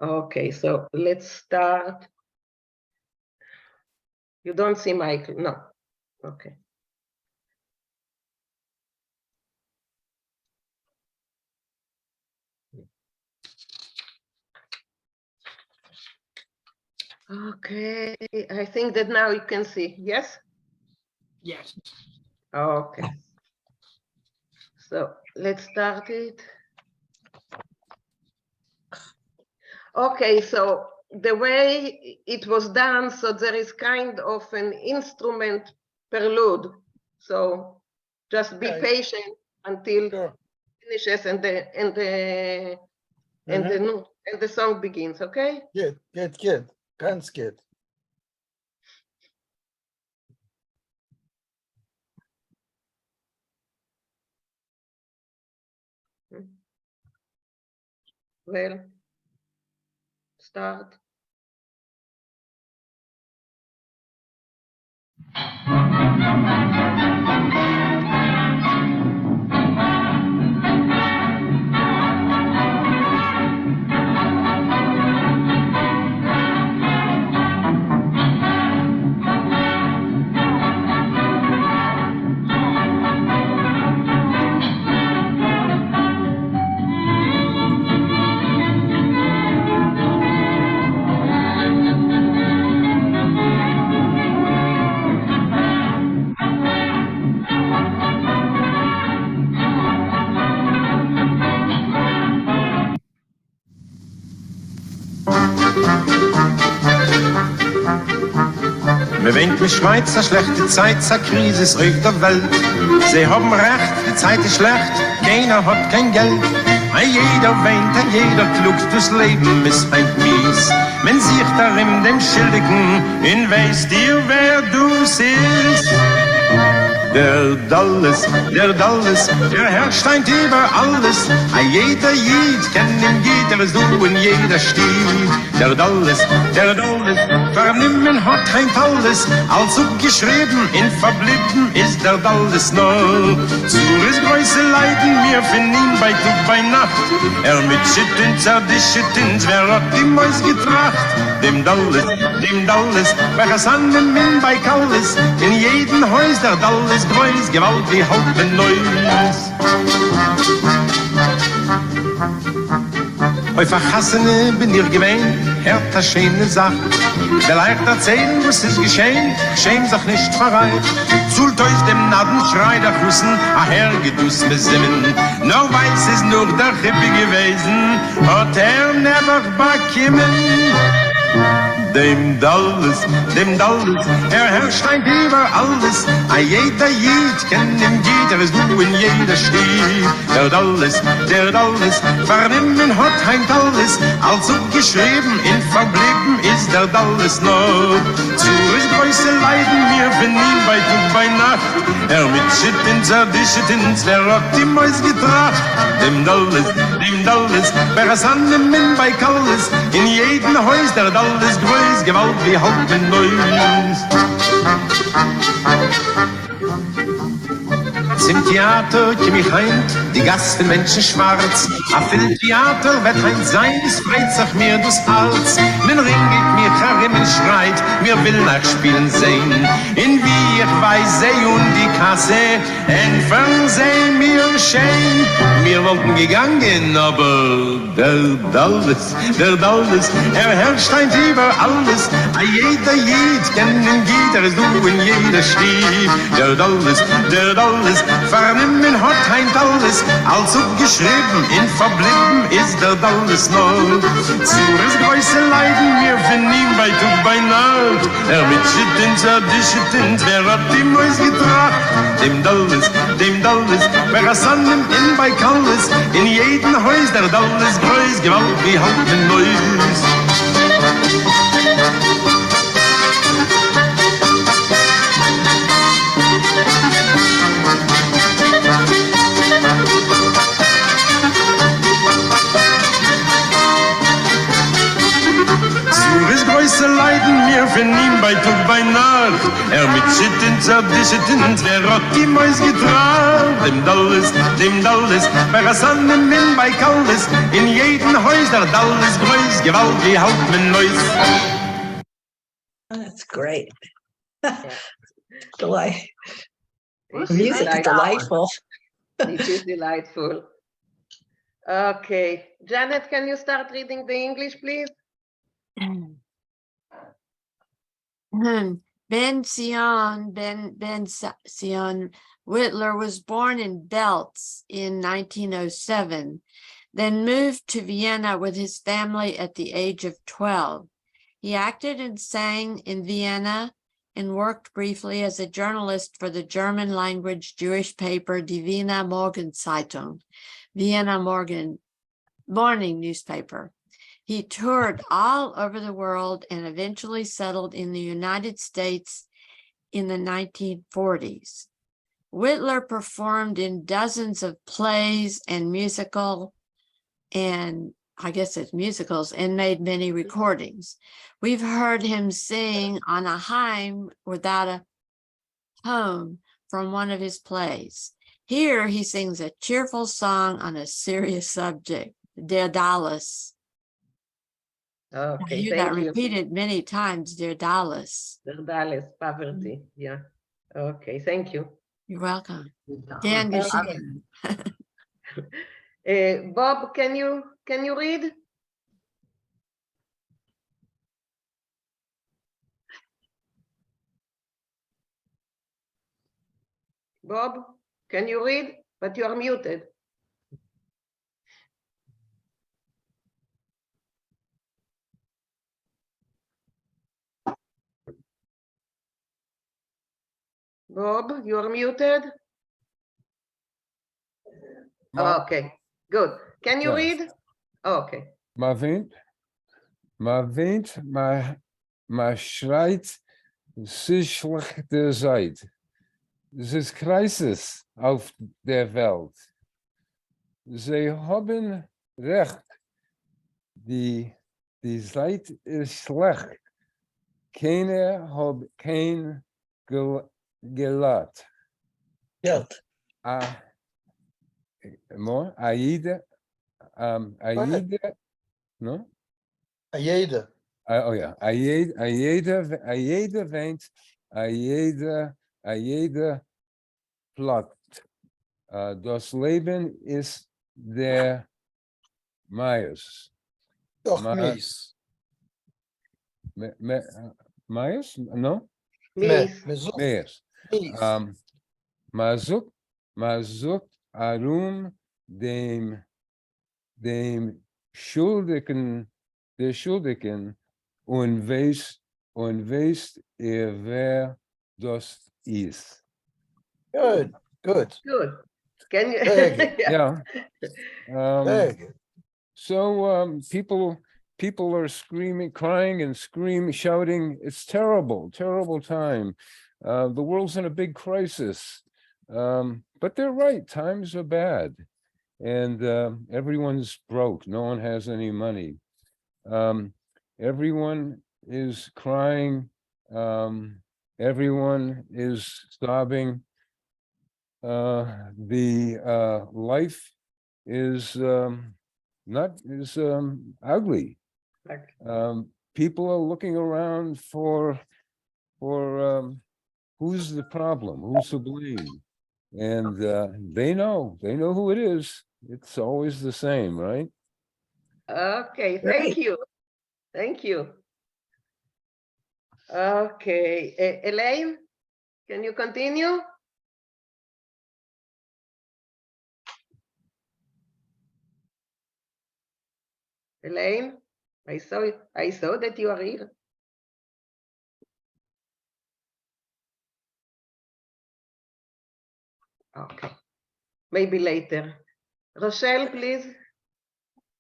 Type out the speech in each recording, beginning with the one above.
Okay, so let's start. You don't see Michael? No. Okay. Okay, I think that now you can see. Yes? Yes. Okay. So let's start it. Okay, so the way it was done, so there is kind of an instrument prelude. So just be patient until it finishes and the song begins, okay? Good. Ganz good. Well, start. Wir winken Schweiz, a schlechte Zeit, a Krise, es regt der Welt. Sie haben recht, die Zeit ist schlecht, keiner hat kein Geld. Jeder weint, jeder klugt, das Leben ist ein mies. Man sieht darin dem Schildigen, in weißt dir, wer du siehst. Der Dalles, der Herr steint über alles. Jeder Jid kennt ihn, jeder so in jeder steht. Der Dalles, vernimmen hat kein Talles. Also geschrieben, in verblieben ist der Dalles noch. Zures Größe leiden mir finden ihn bei Tag, bei Nacht. Mitschüttend, zerdischüttend, wer hat die Mäus getracht? Dem Dalles, wer es an dem Min bei Kalles. In jedem Haus der Dalles Größ, Gewalt wie Haufen Neues. Auf Verhassene bin ich gewähnt, hört eine schöne Sache. Der leicht erzählen, was ist geschehen, schämt sich nicht verreit. Zult euch dem Nadenschrei der Russen, hergedus mit Simmen. Nur weiß es nur der Rippe gewesen, hat never bekommen. Dem Dalles, herrscht ein über alles. Jeder Jid kennt ihn, jeder ist du in jeder steht. Der Dalles, vernimmen hat ein Dalles. Also geschrieben, in verblieben ist der Dalles noch. Zures Größe leiden wir von ihm bei Tag, bei Nacht. Mitschüttend, zerdischüttend, wer hat die Mäus getracht? Dem Dalles, wer es an dem Min bei Kalles. In jedem Haus der Dalles Größ, Gewalt wie Haufen Neues. Zum Theater komm ich heim, die Gasten Menschen schwarz. A viel Theater wird heim sein, es freit sich mir das Hals. Mein Ring geht mir Charimmen schreit, mir will nachspielen sehen. In wie ich weiß, sie und die Kasse, entfern sie mir schön. Wir wollten gegangen, aber der Dalles, herrscht ein über alles. Jeder Jid kennt ihn, jeder ist du in jeder steht. Der Dalles, vernimmen hat ein Dalles, also geschrieben, in verblieben ist der Dalles noch. Zures Größe leiden wir von ihm bei Tag, bei Nacht. Mitschüttend, zerdischüttend, wer hat die Mäus getracht? Dem Dalles, wer es an dem in bei Kalles. In jedem Haus der Dalles Größ, Gewalt wie Haufen Neues. Zures Größe leiden mir von ihm bei bei Tag, bei Nacht. Mit Sitten zerdischend, wer hat die Mäus getragen? Dem Dalles, bei Rassanem in bei Kalles, in jedem Haus der Dalles Größ, Gewalt, die halt mein Neus. That's great. Yeah. Delight. It Music is delightful. It is delightful. Okay, Janet, can you start reading the English, please? Ben Sion Whitler was born in Belz in 1907, then moved to Vienna with his family at the age of 12. He acted and sang in Vienna and worked briefly as a journalist for the German language Jewish paper Die Wiener Morgenzeitung, Vienna morning newspaper. He toured all over the world and eventually settled in the United States in the 1940s. Whitler performed in dozens of plays and musicals, and made many recordings. We've heard him sing on a hymn without a home from one of his plays. Here he sings a cheerful song on a serious subject, Der Dalles. Okay, I hear that repeated many times, Der Dalles. Der Dalles, poverty, yeah. Okay, thank you. You're welcome. Dan Geschehen. Bob, can you read? Bob, can you read? But you are muted. Bob, you are muted. Ma- Okay, good. Can you Yes. read? Okay. Ma schreit sich schlechte Zeit. Es ist Crisis auf der Welt. Sie haben recht. Die Zeit ist schlecht. Keiner hat kein Geld. Guilt. More? Aida? Aida? No? Ayeda. Oh ja, Aida weint, Aida plagt. Das Leben ist der Meiers. Doch, Ma- mies. Meiers? No? Mies. Meiers. Mies. Maar zoekt arum dem Schuldigen, der Schuldigen und weiß wer das ist. Good. Good. Good. Can you? Very good. Yeah. Very good. So people are screaming, crying and screaming, shouting. It's terrible time. The world's in a big crisis. But they're right, times are bad. And everyone's broke. No one has any money. Everyone is crying. Everyone is sobbing. The life is ugly. People are looking around for who's the problem, who's to blame, and they know who it is. It's always the same, right? Okay, Great. thank you. Okay, Elaine, can you continue? Elaine, I saw it. I saw that you are here. Okay, maybe later. Rochelle, please.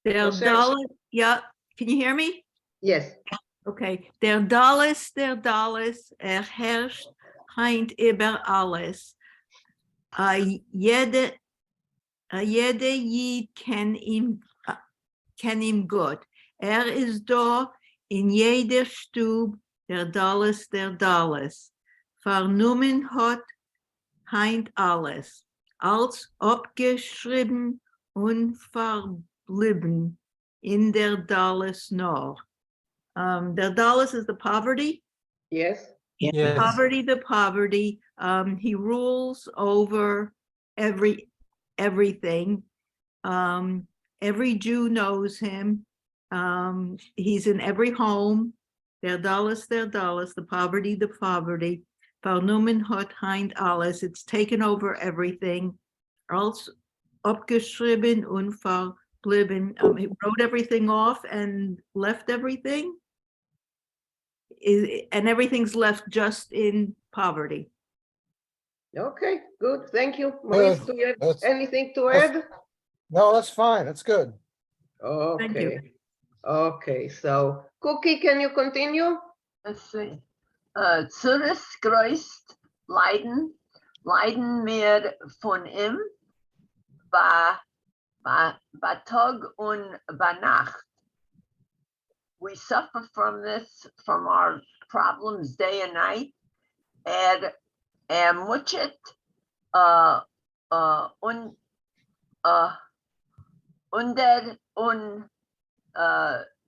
Der Rochelle. Dalles, yeah, can you hear me? Yes. Okay. Der Dalles, herrscht heint über alles. Jede Jid kennt ihm gut. Ist da in jeder Stube der Dallas, vernommen hat, heint alles, als abgeschrieben und verblieben in der Dallas noch. Der Dallas is the poverty. Yes. Yeah. Poverty, the poverty. He rules over everything. Every Jew knows him. He's in every home. Der Dallas, the poverty, the poverty. Vernommen hat heint alles. It's taken over everything. Als abgeschrieben und verblieben. He wrote everything off and left everything. And everything's left just in poverty. Okay, good. Thank you. Maurice, do you have That's- anything to that's- add? No, that's fine. That's good. Thank you. Okay. Okay, so Cookie, can you continue? Let's see. Zuerst größt leiden wir von ihm bei Tag und bei Nacht. We suffer from this, from our problems day and night. Muchet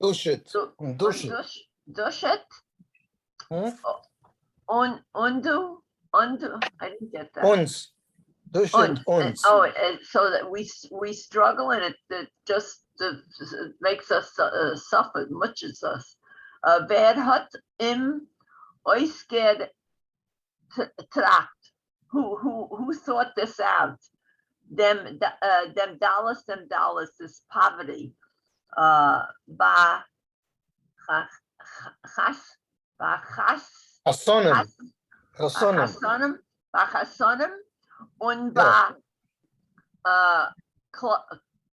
Duschet. Duschet Huh? undo, I didn't get that. Uns. Duschet uns. So that we struggle and it just makes us suffer, muches us. Wer hat im Oisged tracht? Who thought this out? Them Dallas, this poverty. Ba Hassonim. Hassonim. Chasonim und Ja.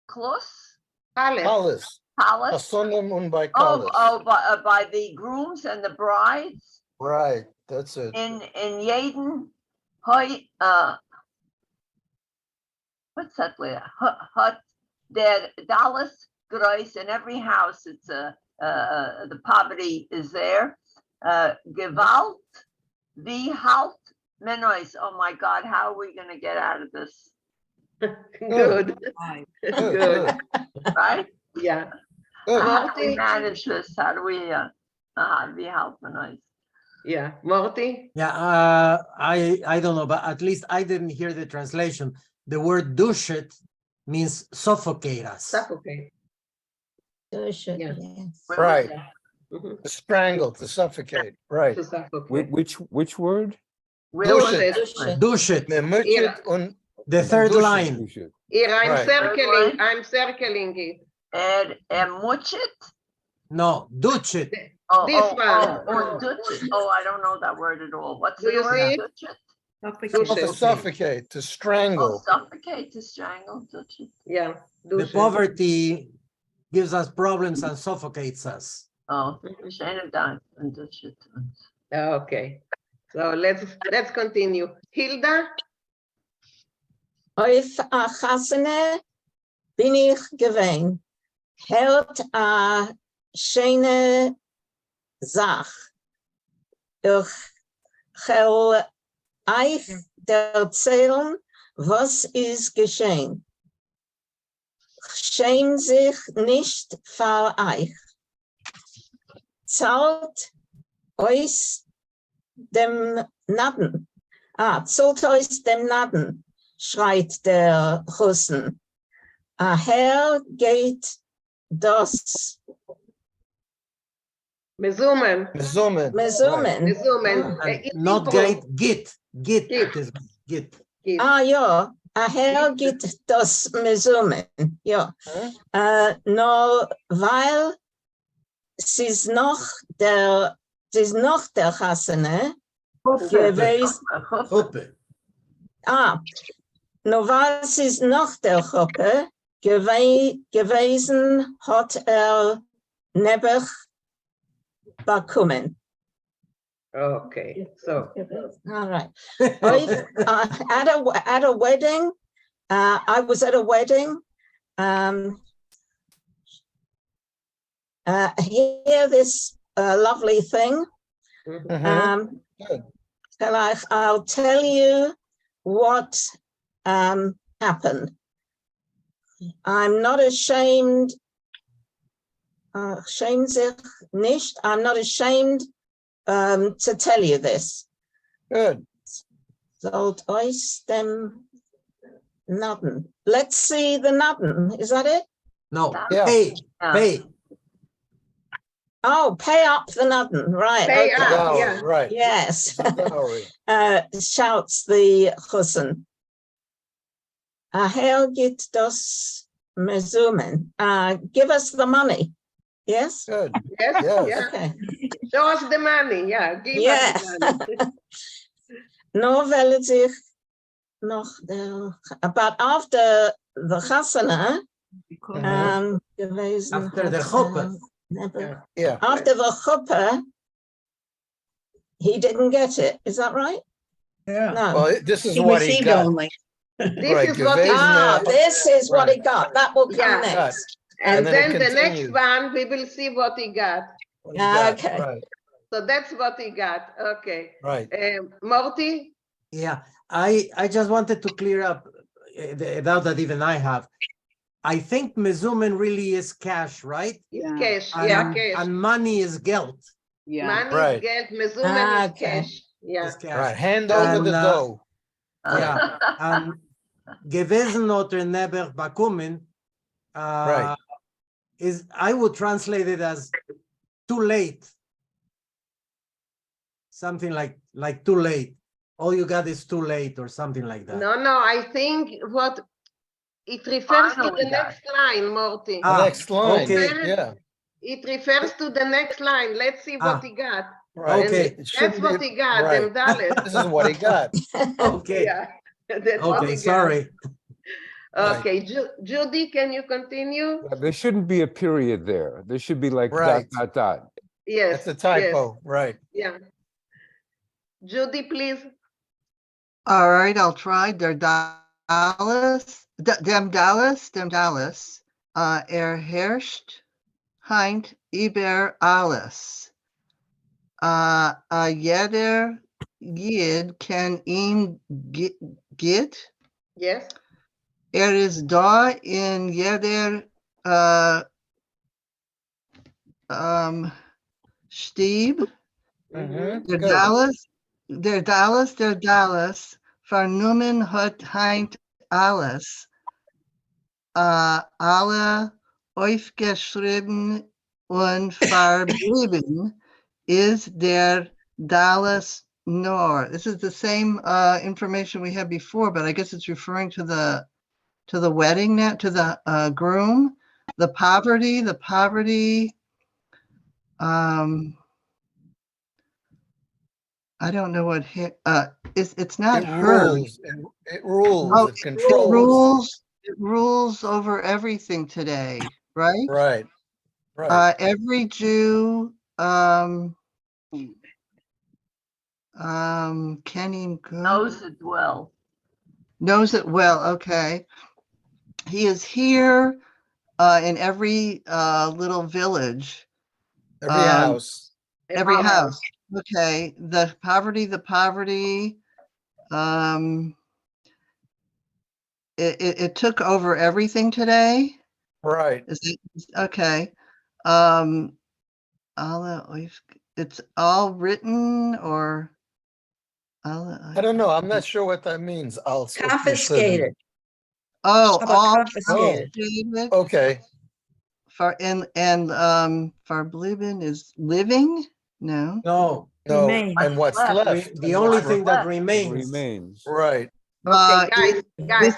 Klos, Alice. Palace. Palace. Hassonim und bei Palace. By the grooms and the brides Right, that's it. in jeden hoi what's that way? Hut der Dallas Gross in every house. It's the poverty is there. Gewalt, wie halt Menois. Oh my God, how are we going to get out of this? Good. Good, Good. Right? Yeah. good. How do we Morty? manage this? How do we wie halt Menois? Yeah. Morty? Yeah, I don't know, but at least I didn't hear the translation. The word dushet means suffocate us. Suffocate. Yes. Right. Mhm. To strangle, to suffocate, right. To suffocate. Which word? Dushet. Dushet, Memuchet und the third Dushet. line. Here, Right. I'm circling it. Muchet? No, duchet. This one. Duchet. Oh, I don't know that word at all. What's Do the you word? see it? Duchet? To suffocate, to strangle. Suffocate, to strangle, Duchet. Yeah. The Dushet. poverty gives us problems and suffocates us. Oh, Shane died and Duchet. Okay. So let's continue. Hilda? Auf a Chasene bin ich gewesen. Hört a schöne Sach. Ich will euch erzählen, was ist geschehen. Schämt sich nicht vor euch. Zahlt euch dem Naden. Zahlt euch dem Naden, schreit der Russen. Herr geht das Mesumen. Mesumen. Mesumen. Mesumen. And not great, git. Git. Git. Ja, Herr geht das Mesumen. Ja. Nur weil es ist noch der Hasene gewesen. Chuppe. Nur weil es ist noch der Chuppe gewesen, hat Nebuch bekommen. Okay. So. All right. At a wedding, I was at a wedding. Hear this lovely thing. Mhm. Good. I'll tell you what happened. I'm not ashamed. Schämt sich nicht. I'm not ashamed to tell you this. Good. Sollt euch dem Nudden. Let's see the Nudden. Is that it? No, Yeah. pay. Oh, pay up the Nudden. Right. Pay okay. up. Dowry, yeah. right. Yes. Dowry. Shouts the Chusen. Herr gibt das Mesumen. Give us the money. Yes? Good. Yes, Yes. yeah. Okay. Show us the money, yeah. Give Yeah. us the money. Nur weil sich noch but after the Chasana gewesen After the hat, chuppah. never- Yeah. after the chuppah, he didn't get it. Is that right? Yeah. No. Well, this is He what he received got. only. This Right, is what he gewesen, This is what he right. got. That will come Yeah. next. And and then it then the next continues. one, we will see what he got. What he got, Okay. Right, So that's what he got. Okay. right. Morty? Yeah, I just wanted to clear up the doubt that even I have. I think mezumen really is cash, right? It's Yeah. cash. And, Yeah, cash. and money is geld. Yeah. Money Right. is get, mezumen is Okay. cash. Yeah. Is cash. Right, hand over And, the dough. Yeah, and gewesen oder never bekommen Right. is, I would translate it as too late. Something like too late. All you got is too late or something like that. No, I think what it refers to Finally the got next line, Morty. The next line, okay. yeah, It refers to the next line. Let's see what Ah. he got. right. Okay. It That's shouldn't what be- he got, right. them dollars. This is what he got. Okay, Yeah. That's what he okay, got. sorry. Right. Okay, Judy, can you continue? There shouldn't be a period there. There should be like Right. dot. Yes. That's a typo, right. Yes. Yeah. Judy, please. All right, I'll try. Der Dallas, dem Dallas, herrscht heint über alles. Jeder Jid kann ihn get. Yes. Is da in jeder Stieb. Mhm, Der good. Dallas, vernommen hat heint alles. Alle aufgeschrieben und verblieben is der Dallas Nor. This is the same information we had before, but I guess it's referring to the wedding now, to the groom, the poverty. I don't know what it's not It her. rules, it rules, Oh, it controls. It rules over everything today, right? Right, right. Every Jew, can he go? knows it well. Knows it well, okay. He is here in every little village, Every house. every house. Okay, the poverty. It took over everything today. Right. Is it okay? It's all written or I don't know. I'm not sure what that means. Confiscated. Oh, How about all confiscated? confiscated. Okay, Verblieben is living? No. No, no, Remain. and what's Left. left? the only thing that It remains. remains. Right, Okay, guys.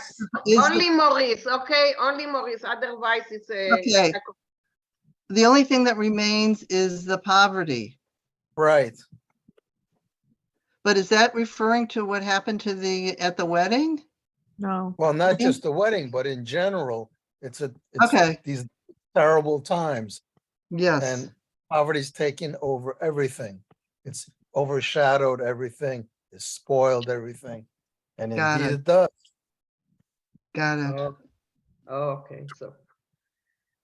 Is Only Maurice, okay? Only Maurice. Otherwise, it's a. Okay. the only thing that remains is the poverty. right. But is that referring to what happened to at the wedding? No. Well, not Okay. just the wedding, but in general, it's Okay. these terrible times, Yes. and poverty's taken over everything. It's overshadowed everything. It's spoiled everything. And Got indeed it. it does. Got it. Okay, so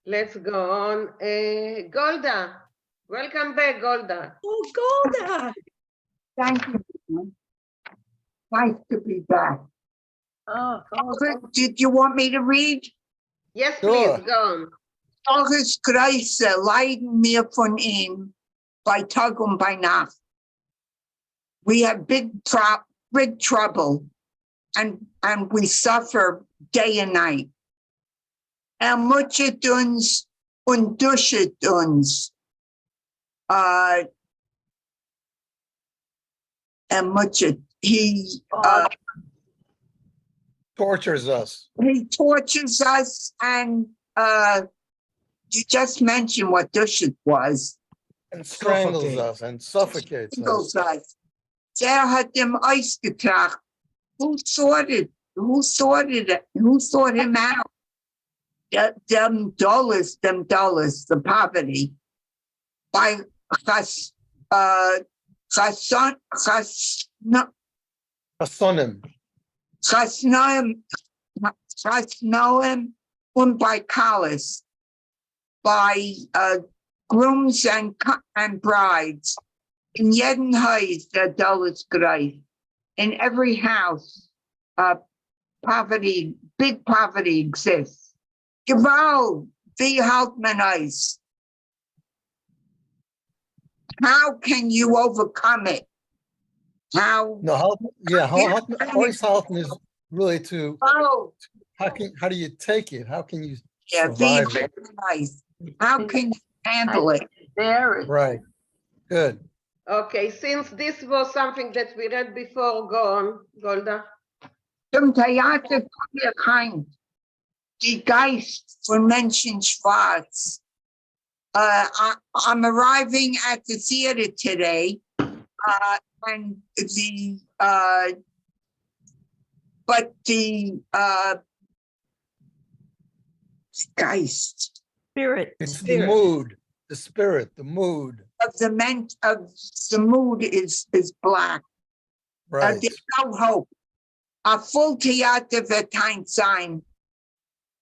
let's go on. Golda, Welcome back, Golda. Oh, Golda. Thank you. Nice to be back. Oh, Did you want me to read? Yes, Sure. please, go on. Alles Kreise leiden wir von ihm bei Tag und bei Nacht. We have big trouble and we suffer day and night. Mutschet uns und duschet uns. Mutschet, he Tortures us. he tortures us, and you just mentioned what duschet was. And strangles Suffocate. us and suffocates us. Strangles us. Der hat dem ausgetragen. Who sorted him out? Them dollars, the poverty. By Chasnoim und by Kalis, by grooms and brides. In jeden Haus der dollars greif. In every house, poverty, big poverty exists. Gewalt, wie halt man es? How can you overcome it? How? No, always halten is really to, Oh, how do you take it? How can you yeah, survive very it? nice. How can you handle it? there is. Right, good. Okay, since this was something that we read before, go on, Golda. Zum Theater kommt ihr kein. Die Geist von Menschen schwarz. I'm arriving at the theater today, and the Geist Spirit. It's the mood, the spirit, the mood. of the mood is black. Right. There's no hope. A full theater wird ein sein.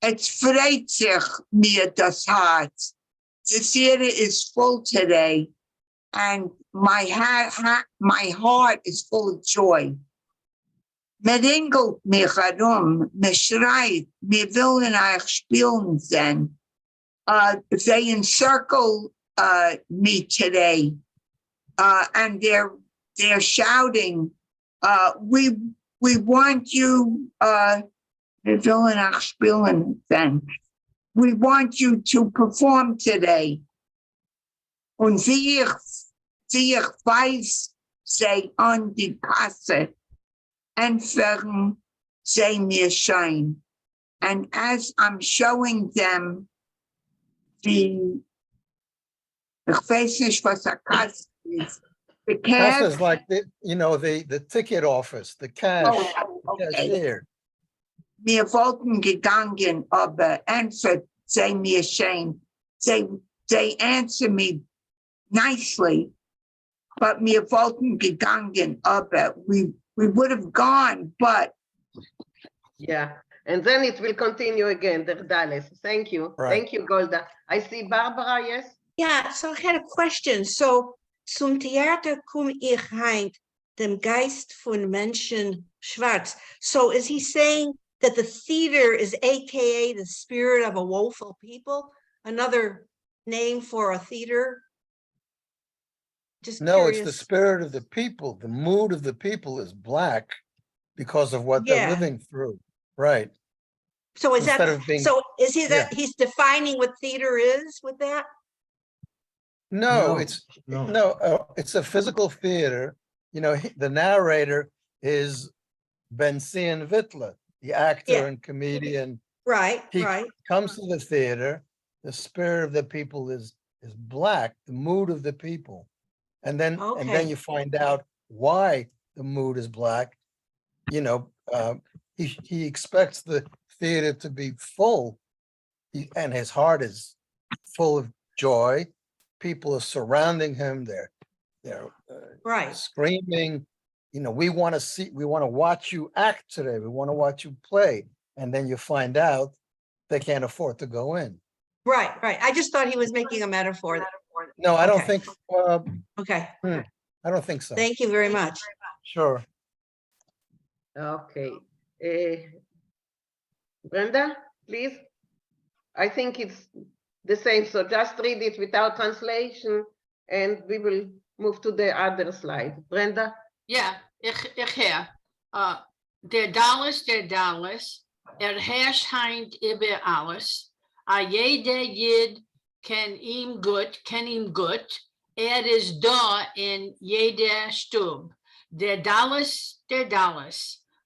Es freut sich mir das Herz. The theater is full today, and my heart is full of joy. Meringelt mich herum, mir schreit, wir wollen euch spielen sein. They encircle me today, and they're shouting, we want you, wir wollen euch spielen sein. We want you to perform today. Und wie ich weiß, sei an die Kasse, entfernen sie mir schein. And as I'm showing them ich weiß nicht, was a Kasse is. The Cash cash. is like the ticket office, the cash, Okay. cashier. Wir wollten gegangen, aber answered say me ashamed. They answer me nicely, but wir wollten gegangen, aber we would have gone, but. Yeah, and then it will continue again, the Dallas. Thank you. Right. Thank you, Golda. I see Barbara, yes? Yeah, so I had a question. So, zum Theater komm ich heim, dem Geist von Menschen schwarz. So is he saying that the theater is AKA the spirit of a woeful people? Another name for a theater? Just No, it's the curious. spirit of the people. The mood of the people is black because of what they're Yeah. living through. Right. So is instead that, of being- so is he yeah. that he's defining what theater is with that? No, No, it's no. it's a physical theater. The narrator is Ben-Zion Vinkl, the actor Yeah. and comedian. Right, He right. comes to the theater. The spirit of the people is black, the mood of the people. And then Okay. you find out why the mood is black. He expects the theater to be full, and his heart is full of joy. People are surrounding him. They're Right. screaming. We want to watch you act today. We want to watch you play. And then you find out they can't afford to go in. Right, right. I just thought he was making a metaphor. No, I don't Okay. think, Okay, I don't think so. thank you very much. Sure. Okay. Brenda, please. I think it's the same, so just read it without translation and we will move to the other slide. Brenda? Ja, ik ga. Der Dallas, heint über alles. A jeder Jid ken ihm gut. Is da in jeder Stub. Der Dallas,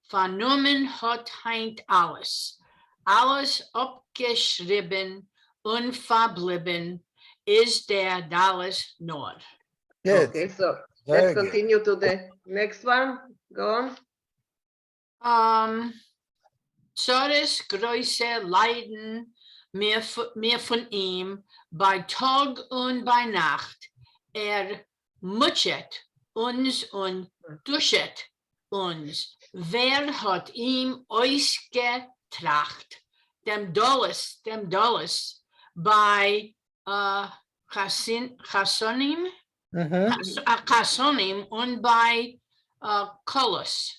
vernommen hat heint alles. Alles abgeschrieben, unverblieben, ist der Dallas Nord. Good. Okay, so Very let's good. continue to the next one. Go on. Zoris große Leiden mehr von ihm bei Tag und bei Nacht. Mutschet uns und duschet uns. Wer hat ihm ausgetracht? Dem Dolles bei Chassonim und bei Kolos.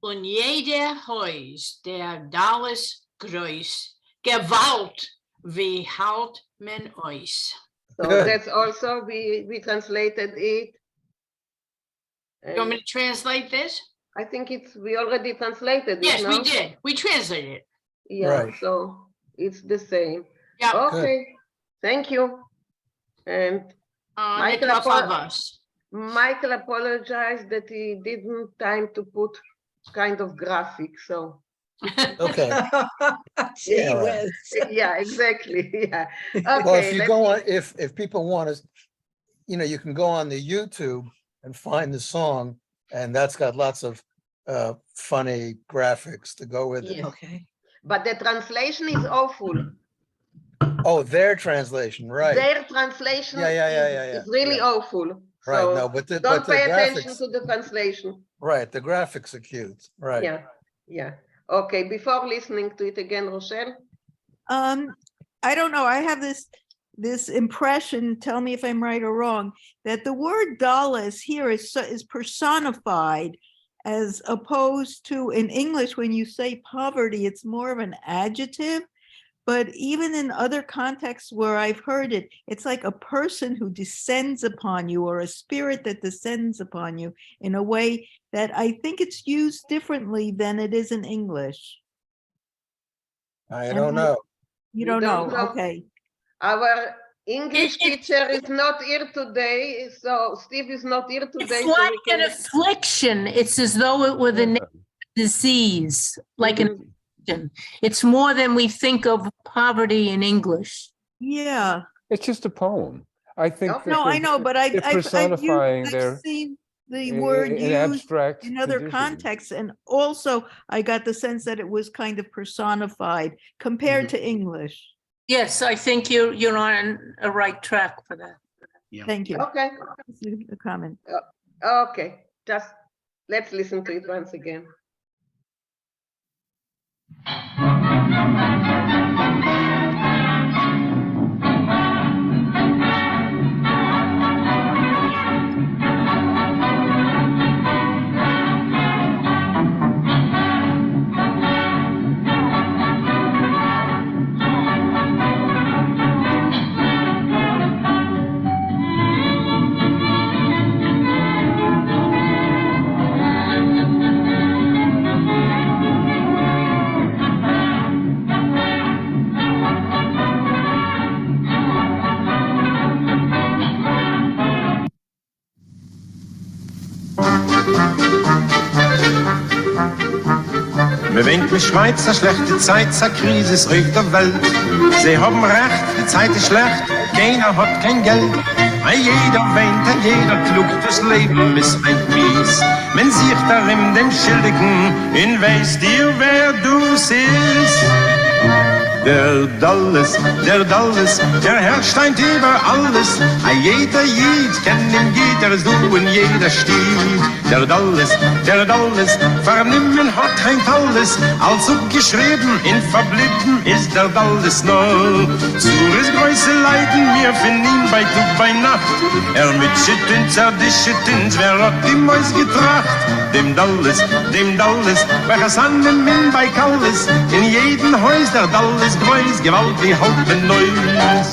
Und jeder Haus der Dallas groß. Gewalt, wie halt man euch? So Good. that's also, we translated it. You want me And to translate this? I think we already translated it, Yes, no? we did. We translated it. Yeah, Right. so it's the same. Yeah. Okay, thank you. And Michael, Nicht auf was. Michael apologized that he didn't time to put kind of graphic, so. Okay. Gee Yeah, right. whiz. Yeah, exactly, yeah. Well, if Okay, you go on, if people want to, you can go on the YouTube and find the song, and that's got lots of funny graphics to go with it. Yes. Okay. but the translation is awful. Oh, their translation, right, Their translation Yeah. is really Yeah. awful. right. So No, but the don't pay attention graphics, to the translation. right, the graphics are cute, right. Yeah. Okay, before listening to it again, Rochelle? I don't know. I have this impression, tell me if I'm right or wrong, that the word dollars here is personified, as opposed to in English, when you say poverty, it's more of an adjective. But even in other contexts where I've heard it, it's like a person who descends upon you, or a spirit that descends upon you, in a way that I think it's used differently than it is in English. I don't know. You don't know, okay. Our English teacher is not here today, so Steve is not here today. It's so like we an can- affliction. It's as though it were the disease, like an affliction. It's more than we think of poverty in English. Yeah, It's just a poem. I think. Okay. that no, I know, but they're personifying I've seen the in word used abstract in other conditions. contexts, and also I got the sense that it was kind of personified compared to English. Yes, I think you're on a right track for that. Thank you. Okay, A comment. okay, just let's listen to it once again. Me winkt mit Schweiz, a schlechte Zeit, a Krise ist auf der Welt. Sie haben recht, die Zeit ist schlecht, keiner hat kein Geld. Jeder weint, jeder klugt, das Leben ist ein mies. Man sieht darin den Schildigen, in weißt dir, wer du siehst. Der Dalles, der Herr steint über alles. Jeder Jid kennt ihn, jeder so in jeder Stieg. Der Dalles, vernimmen hat kein alles. Als abgeschrieben, in verblieben ist der Dalles noch. Zur ist größe Leiden, mir von ihm bei Tag, bei Nacht. Mit Schütten, zerdischeten, wer hat die Mäus getracht? Dem Dalles, welches an dem Min bei Kalles, in jedem Haus der Dalles Greus, Gewalt wie halben Neus.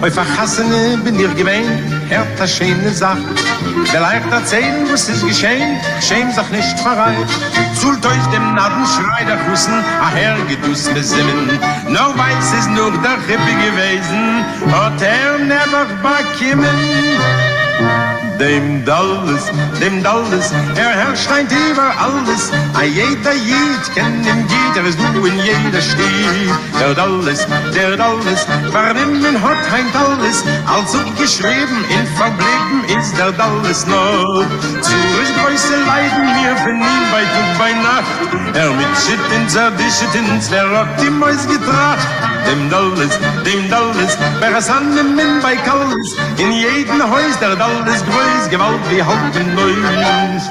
Bei Verhassene bin ich gewähnt, hört eine schöne Sache. Vielleicht erzählen, was ist geschehen, schäm sich nicht verreit. Zult euch dem Narrenschrei der Russen, a hergedus besimmen. No weiß es nur der Rippe gewesen, hat never bekommen. Dem Dalles, herrscht ein über alles. A jeder Jid kennt ihm jeder, ist du in jeder Stieb. Der Dalles, vernehmen hat ein Dalles, also geschrieben, in verblieben ist der Dalles noch. Zürich größte Leiden mir von ihm bei Tag, bei Nacht. Mit Schitten, zerdischeten, wer hat die Mäus getracht? Dem Dalles, wer es an dem Min bei Kalles, in jedem Haus der Dalles größ, Gewalt wie halben Neus.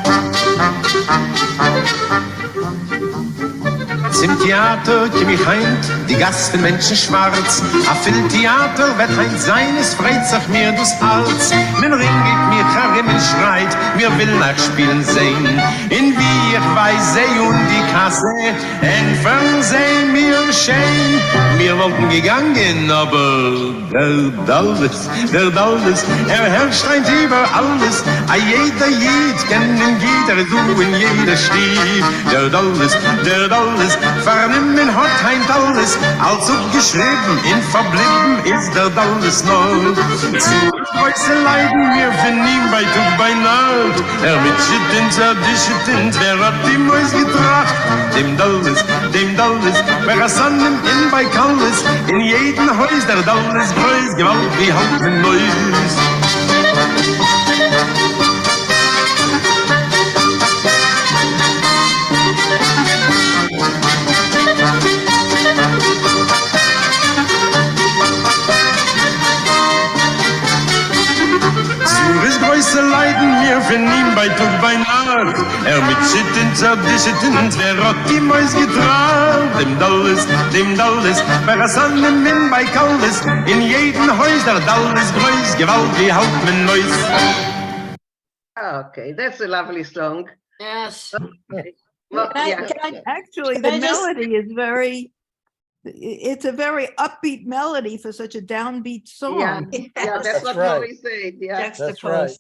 Zum Theater komm ich heim, die Gasten Menschen schwarz. A viel Theater wird heim sein, es freit sich mir das Hals. Mein Ring gibt mir Charimmen schreit, mir will nachspielen sehen. In wie ich weiß, seh und die Kasse, en Fernseh mir schön. Wir wollten gegangen, aber der Dalles, herrscht ein über alles. A jeder Jid kennt ihn jeder, du in jeder Stieb. Der Dalles, vernehmen hat ein Dalles, also geschrieben, in verblieben ist der Dalles noch. Zu Größe leiden wir von ihm bei Tag, bei Nacht. Mit Schitten, zerdischeten, wer hat die Mäus getracht? Dem Dalles, wer es an dem in bei Kalles, in jedem Haus der Dalles größ, Gewalt wie halben Neus. Größe leiden mir von ihm bei Tag, bei Nacht. Mit Schitten, zerdischeten, wer hat die Mäus getragen? Dem Dalles, wer es an dem Min bei Kalles, in jedem Haus der Dalles größ, Gewalt wie halben Neus. Okay, that's a lovely song. Yes. Okay. Well, yeah. Actually, Can the I just- melody is it's a very upbeat melody for such a downbeat song. Yeah, that's what right. Maurice said, yeah. That's right.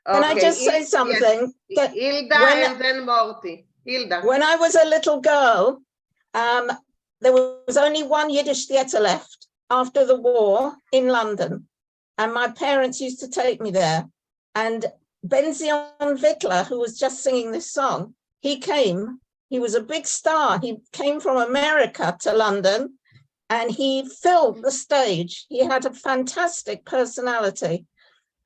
Can I Okay, just say yes. something? That Hilda when- and then Morty. Hilda. When I was a little girl, there was only one Yiddish theatre left after the war in London. And my parents used to take me there. And Vinkl, who was just singing this song, he came. He was a big star. He came from America to London and he filled the stage. He had a fantastic personality.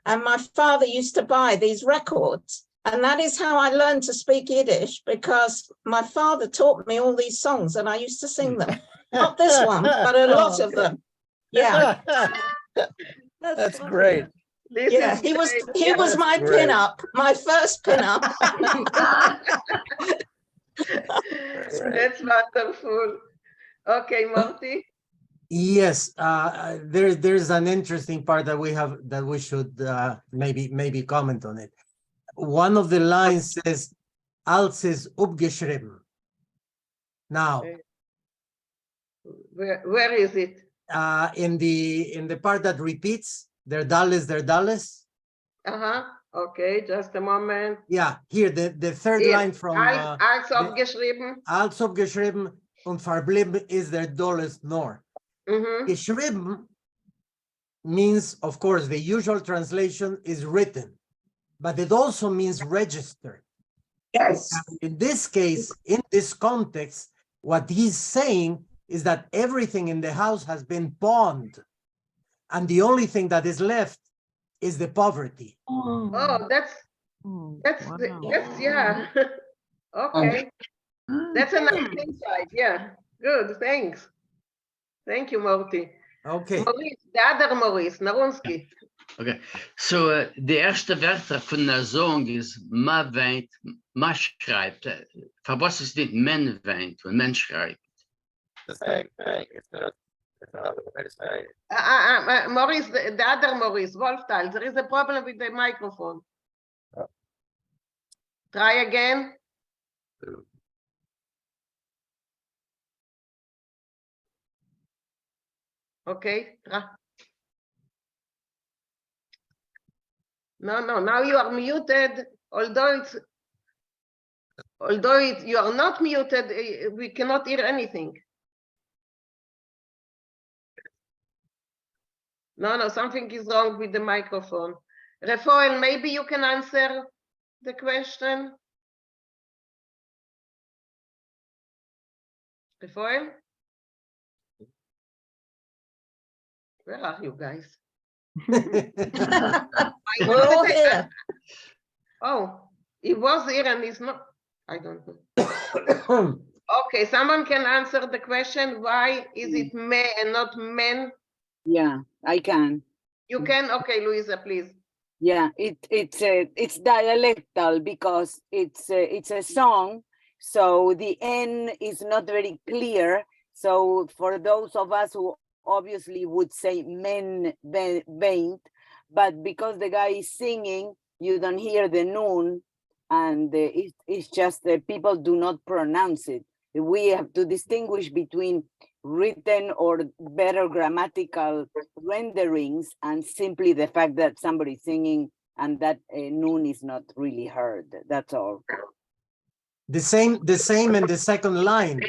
And my father used to buy these records. And that is how I learned to speak Yiddish, because my father taught me all these songs and I used to sing them. Not this one, but a lot of them. Yeah. That's great. This Yeah, is he great. was my great. pin-up, my first pin-up. That's wonderful. Okay, Morty. Yes, there's an interesting part that we should maybe comment on it. One of the lines says, "Als ist upgeschrieben." Now, Where is it? in the part that repeats, der Dalles. Uh-huh. Okay, just a moment. Yeah, here the third line from Als abgeschrieben. als upgeschrieben und verblieben ist der Dalles nur. Mhm. Geschrieben means, of course, the usual translation is written, but it also means registered. Yes. In this case, in this context, what he's saying is that everything in the house has been pawned, and the only thing that is left is the poverty. Oh, that's yeah. Okay. That's a nice insight. Yeah. Good. Thanks. Thank you, Morty. Okay. Maurice, the other Maurice, Narunski. Okay, so die erste Wörter von der Song ist ma weint, ma schreibt. Für was ist nicht men weint, wenn man schreibt? Maurice, the other Maurice, Wolftal, there is a problem with the microphone. Try again. Okay. No, now you are muted. Although you are not muted, we cannot hear anything. No, something is wrong with the microphone. Rafael, maybe you can answer the question. Rafael? Where are you guys? We're all here. Oh, he was here and he's not. I don't know. Okay, someone can answer the question. Why is it me and not men? Yeah, I can. You can? Okay, Luisa, please. Yeah, it's dialectal because it's a song, so the N is not very clear. So for those of us who obviously would say men veint, but because the guy is singing, you don't hear the noon, and it's just that people do not pronounce it. We have to distinguish between written or better grammatical renderings and simply the fact that somebody's singing and that noon is not really heard. That's all. The same in the second line.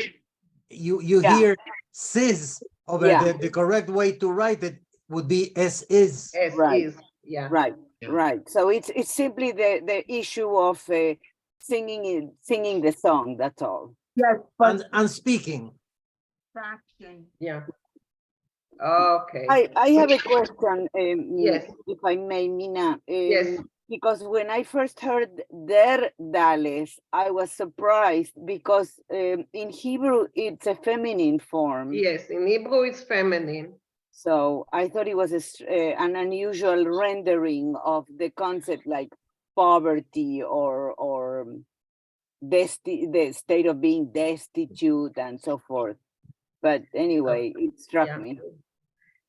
You hear sis over the correct way to write it would be S is. S right. is, yeah. Right, right. So it's simply the issue of singing the song, that's all. Yes, but And speaking. fraction. Yeah. Okay. I have a question, Yes. if I may, Mina. Yes. Because when I first heard der Dales, I was surprised because in Hebrew it's a feminine form. Yes, in Hebrew it's feminine. So I thought it was an unusual rendering of the concept like poverty or the state of being destitute and so forth. But anyway, it struck me.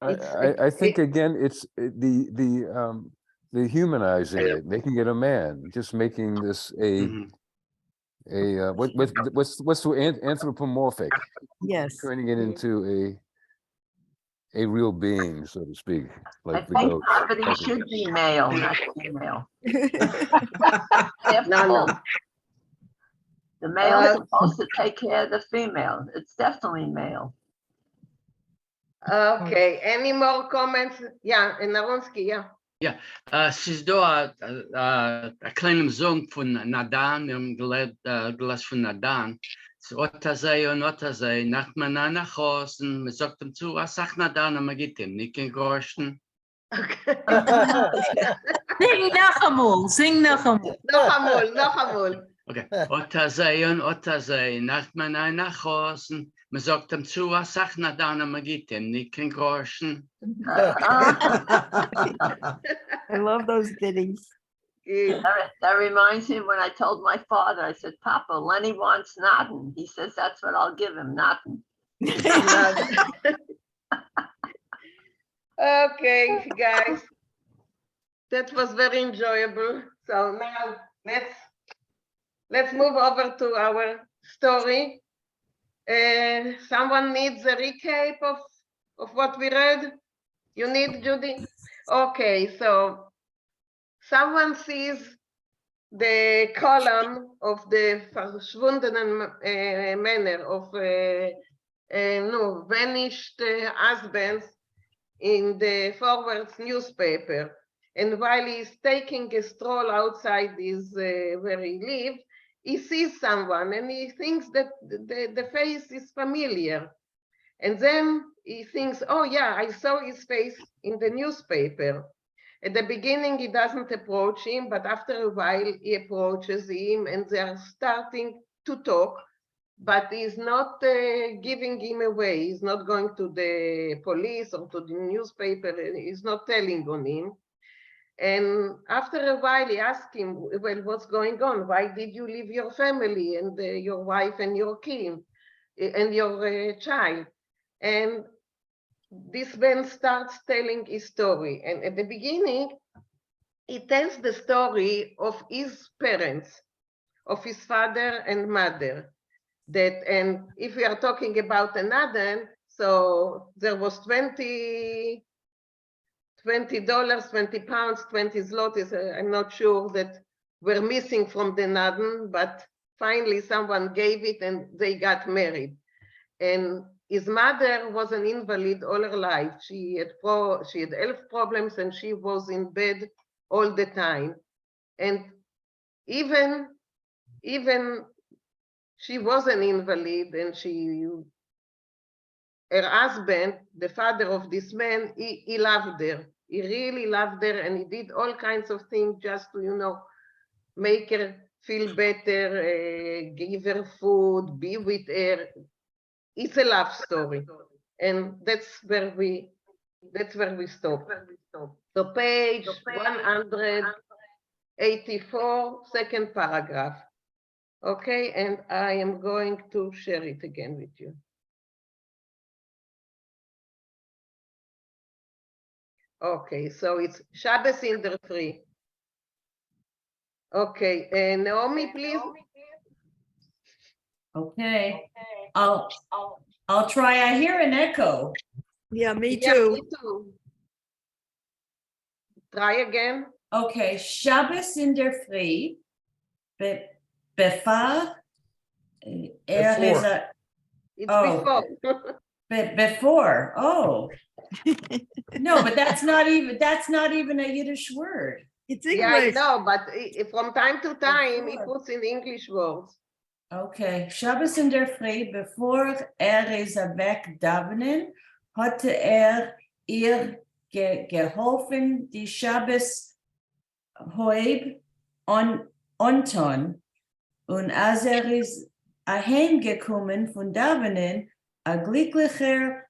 I think again, it's the humanizing it, making it a man, just making this what's the anthropomorphic? Yes. Turning it into a real being, so to speak, like I the think goat. poverty should be male, not female. No. The male is supposed to take care of the female. It's definitely male. Okay, any more comments? Yeah, Naronsky, yeah. Ja, es ist da ein kleiner Song von Nadan, wir haben gelesen von Nadan. Es Otazei und Otazei, nach meiner Chosen, man sagt ihm zu, was sagt Nadan, aber geht ihm nicht in Groschen. Sing noch einmal. Noch einmal. Okay. Otazei und Otazei, nach meiner Chosen, man sagt ihm zu, was sagt Nadan, aber geht ihm nicht in Groschen. I love those ditties. That reminds me when I told my father, I said, Papa, Lenny wants nothing. He says, that's what I'll give him, nothing. Okay, guys. That was very enjoyable. So now let's move over to our story. Someone needs a recap of what we read? You need, Judy? Okay, so someone sees the column of the verschwundenen Männer, of vanished husbands in the Forwards newspaper. And while he's taking a stroll outside where he lived, he sees someone and he thinks that the face is familiar. And then he thinks, oh yeah, I saw his face in the newspaper. At the beginning, he doesn't approach him, but after a while, he approaches him and they're starting to talk, but he's not giving him away. He's not going to the police or to the newspaper. He's not telling on him. And after a while, he asked him, well, what's going on? Why did you leave your family and your wife and your kin? and your child. And this man starts telling his story. And at the beginning, he tells the story of his parents, of his father and mother. And if we are talking about another, so there was $20, 20 pounds, 20 zlotys, I'm not sure, that were missing from the Naden, but finally someone gave it and they got married. And his mother was an invalid all her life. She had health problems and she was in bed all the time. And even she was an invalid, and her husband, the father of this man, he loved her. He really loved her, and he did all kinds of things just to, make her feel better, give her food, be with her. It's a love story, and that's where we stop. So page 184, second paragraph. Okay, and I am going to share it again with you. Okay, so it's Shabbos in the free. Okay, Naomi, please. Okay, I'll try. I hear an echo. Yeah, me Yeah, too. me too. Try again. Okay, Shabbos in der Früh, before is a, It's oh, before. before, oh. No, but that's not even a Yiddish word. It's Yeah, I English. know, but from time to time, he puts in English words. Okay, Shabbos in der Früh, bevor is weg davenen, hatte ihr geholfen, die Shabbos Hoib Anton. Und als ist heimgekommen von davenen, a glücklicher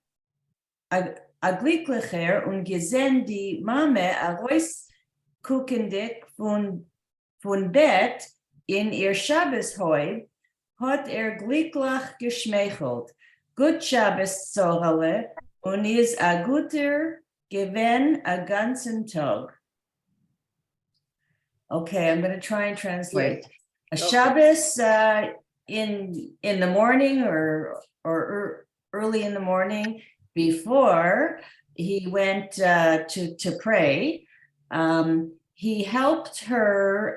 und gesehen die Mame rausguckendig von Bett in ihr Shabbos-Hoib, hat glücklich geschmeichelt. Gut Shabbos, Zorale, und ist a guter gewinn a ganzen Tag. Okay, I'm going to try and translate. Yes. A Shabbos in the morning or early in the morning before he went to pray, he helped her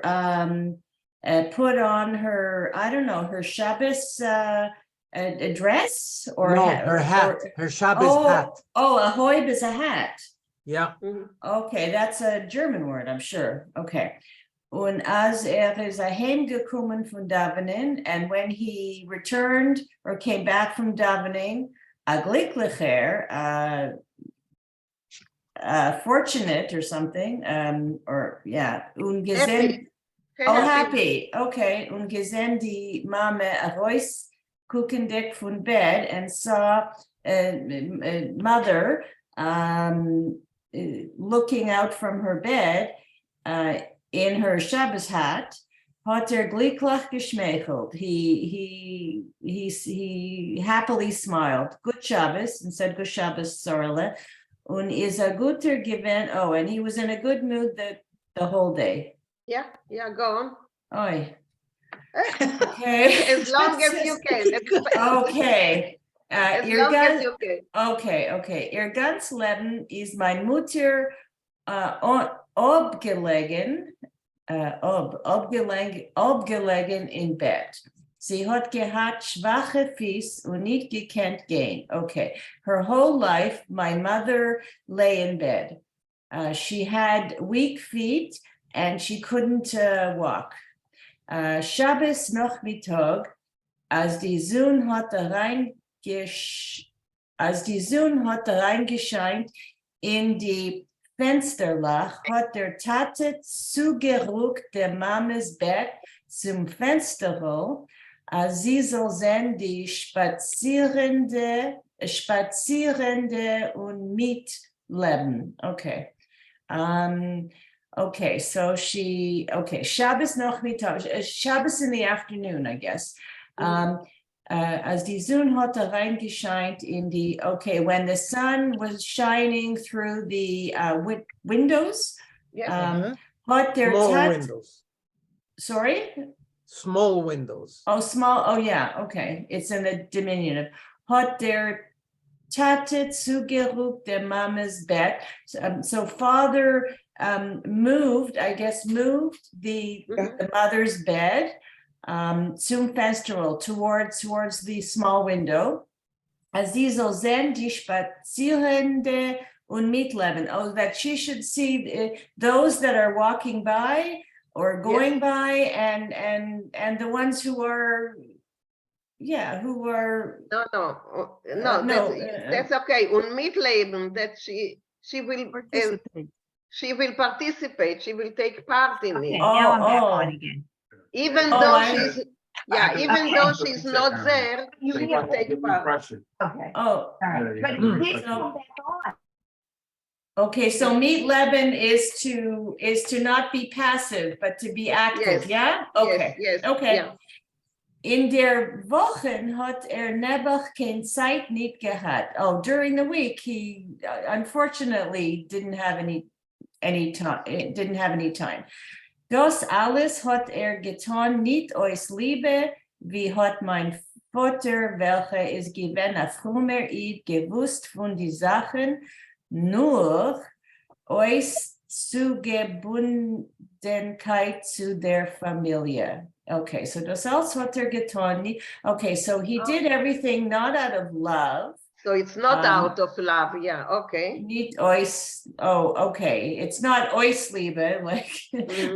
put on her, I don't know, her Shabbos a dress or No, her hat, her Shabbos hat. Oh, a hoib is a hat. Yeah. Okay, that's a German word, I'm sure. Okay. Und als ist heimgekommen von Davening, and when he returned or came back from Davening, a glücklicher, fortunate or something, or yeah, ungesehen. Oh, happy. Okay, ungesehen die Mame Arois guckendig von bed and saw mother looking out from her bed in her Shabbos hat, hat glücklich geschmeichelt. He happily smiled. Good Shabbos, and said Good Shabbos, Sorle. Und is a guter gewinn. Oh, and he was in a good mood the whole day. Yeah, go on. Oi. Okay. As long as you can. Okay. As long as you can. Okay. Ihr ganz Leben ist mein Mutter abgelegen in Bett. Sie hat gehabt schwache Füße und nicht gekannt gehen. Okay. Her whole life, my mother lay in bed. She had weak feet and she couldn't walk. Shabbos Nachmittag, als die Sonne hat reingescheint in die Fensterlach, hat der Tate zugerückt der Mames Bett zum Fensterrohr, als sie soll sehen die Spazierende und mitleben. Okay. Okay, so Shabbos Nachmittag, Shabbos in the afternoon, I guess. As die Zon hat reingescheint in die, okay, when the sun was shining through the windows, hat der Small Tat, windows, sorry? small windows. Oh, small, oh yeah, okay, it's in the diminutive. Hat der Tate zugerupt der Mama's bed. So father moved, I guess, moved the mother's bed zum Fensterroll towards the small window. As sie soll sehen, die Spazierende und mitleben. Oh, that she should see those that are walking by or going by, and the ones who are, who are. No, that's okay. Und mitleben, that she will participate. She will participate. She will take part in it. Now I'm back on again. Even though she's even though she's not there, she will take part. Okay. Oh, All right. But it did come back on. okay, so meet Leben is to not be passive, but to be active, yeah? Okay, Yes, okay. yeah. In der Wochen hat nebach kein Zeit nicht gehabt. Oh, during the week, he unfortunately didn't have any time. Das alles hat getan, nicht aus Liebe, wie hat mein Vater, welcher ist gewesen, a früher gewusst von die Sachen, nur aus Zugebundenheit zu der Familie. Okay, so das alles hat getan. Okay, so he did everything not out of love. So it's not out of love, yeah, okay. Nicht aus, oh, okay. It's not Oisliebe, like,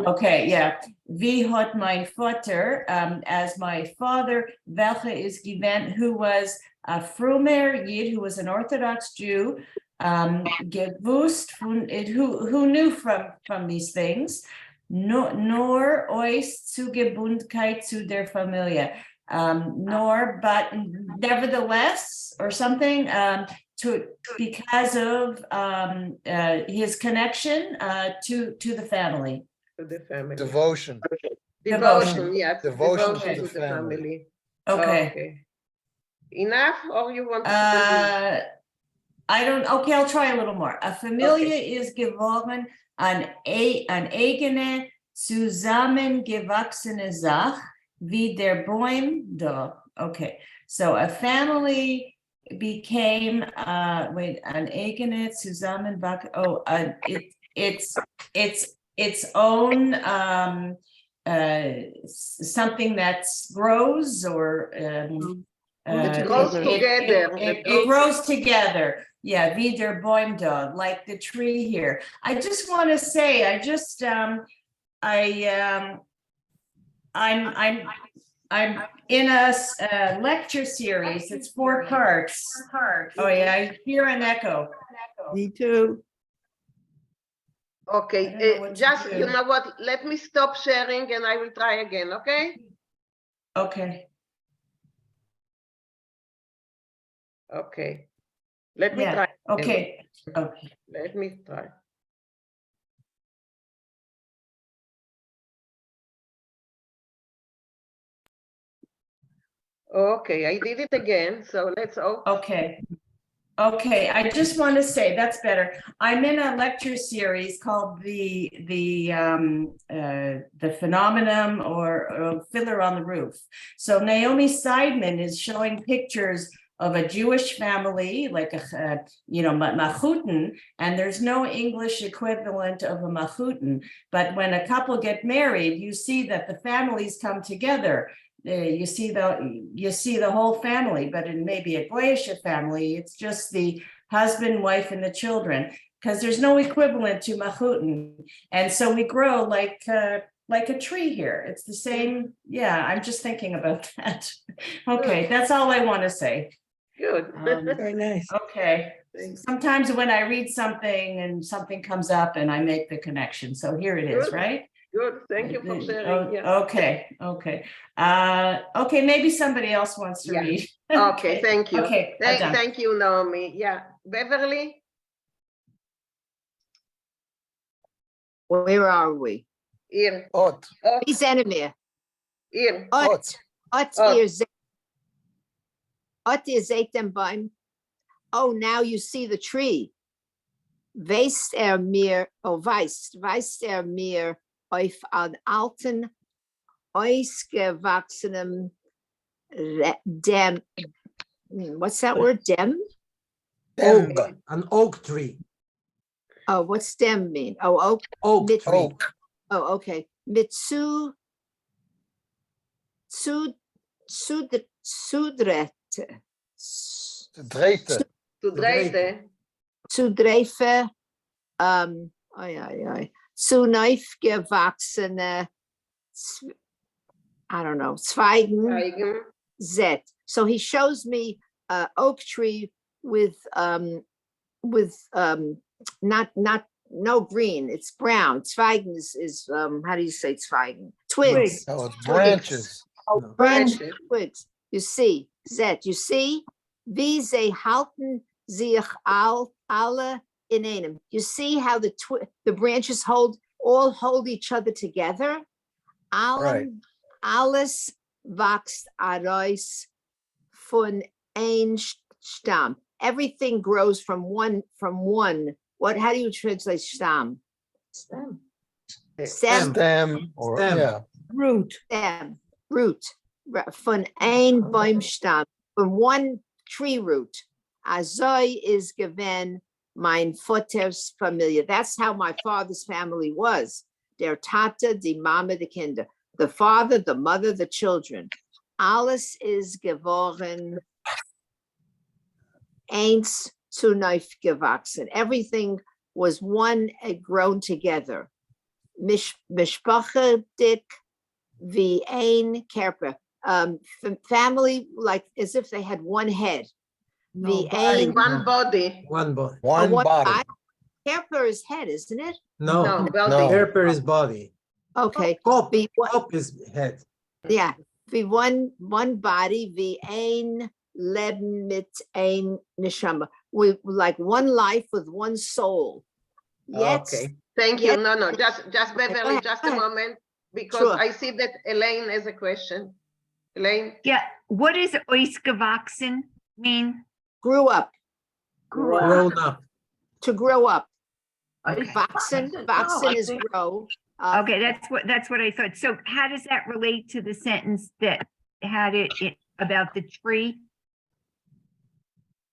okay, yeah. Wie hat mein Vater, as my father, welcher ist gewesen, who was a früher Yid, who was an Orthodox Jew, gewusst von, who knew from these things, nor aus Zugebundenheit zu der Familie. Nor, but nevertheless, or something, because of his connection to the family. To the family. Devotion. Devotion, yes. Devotion to the family. Okay. Enough, or you want to? I don't. Okay, I'll try a little more. A Familie is geworden an eigene zusammengewachsene Sach. Wie der Bäum da. Okay, so a family became an eigene zusammenwachsen. Oh, its own something that grows or it grows together. It grows together. Yeah, wie der Bäum da, like the tree here. I just want to say, I'm in a lecture series. It's 4 parts. Oh yeah, I hear an echo. Me too. Okay, just, you know what, let me stop sharing and I will try again, okay? Okay. Okay. Let me try. Okay. Okay. Let me try. Okay, I did it again, so let's open. Okay, I just want to say that's better. I'm in a lecture series called the Phenomenon or Fiddler on the Roof. So Naomi Seidman is showing pictures of a Jewish family, like a machuten, and there's no English equivalent of a machuten. But when a couple get married, you see that the families come together. You see the whole family, but in maybe a Goyish family, it's just the husband, wife, and the children, because there's no equivalent to machuten. And so we grow like a tree here. It's the same. Yeah, I'm just thinking about that. Okay, that's all I want to say. Good. Very nice. Okay. Sometimes when I read something and something comes up and I make the connection. So here it is, right? Good, thank you for sharing. Yeah. Okay. Okay, maybe somebody else wants to read. Okay, thank you. Okay, thank you, Naomi. Yeah, Beverly? Where are we? Here. Ot. Wie zijn er meer? Here. Ot. Ot hier. Ot ihr seht den Baum. Oh, now you see the tree. Weist mir, weist mir auf an alten, ausgewachsenem dem, what's that word, dem? Oak, an oak tree. Oh, what's dem mean? Oh, oak. Oak Mit, tree. Oh, okay. Mit zu dreife, zu neuf gewachsene, I don't know, Zweigen, Z. So he shows me a oak tree with no green, it's brown. Zweigen is how do you say Zweigen? Twigs. Oh, it's branches. Oh, branches, twigs. You see, Z, you see, wie sie halten sich alle in einem. You see how the branches all hold each other together? Right. Alles wächst aus von ein Stamm. Everything grows from one. What? How do you translate Stamm? Stem. Stem or yeah. Root. Stem. Root. Von ein Baumstamm. From one tree root. Azoi is given mein Vaters Familie. That's how my father's family was. Der Tata, die Mama, the Kinder. The father, the mother, the children. Alles is geworden eins zu neuf gewachsen. Everything was one and grown together. Mishpacha dik wie ein Kerper. Family, like as if they had one head. One body. One body. One body. Kerper is head, isn't it? No, No. Kerper is body. Okay. Kop is head. Yeah. Wie one body, wie ein Leben mit ein Neshama. With like one life with one soul. Yes. Okay. Thank you. No, just Beverly, just a moment, because Sure. I see that Elaine has a question. Elaine? Yeah, what does ausgewachsen mean? Grew up. Grown up. To grow up. Okay. Wachsen is grow. Okay, that's what I thought. So how does that relate to the sentence that had it about the tree?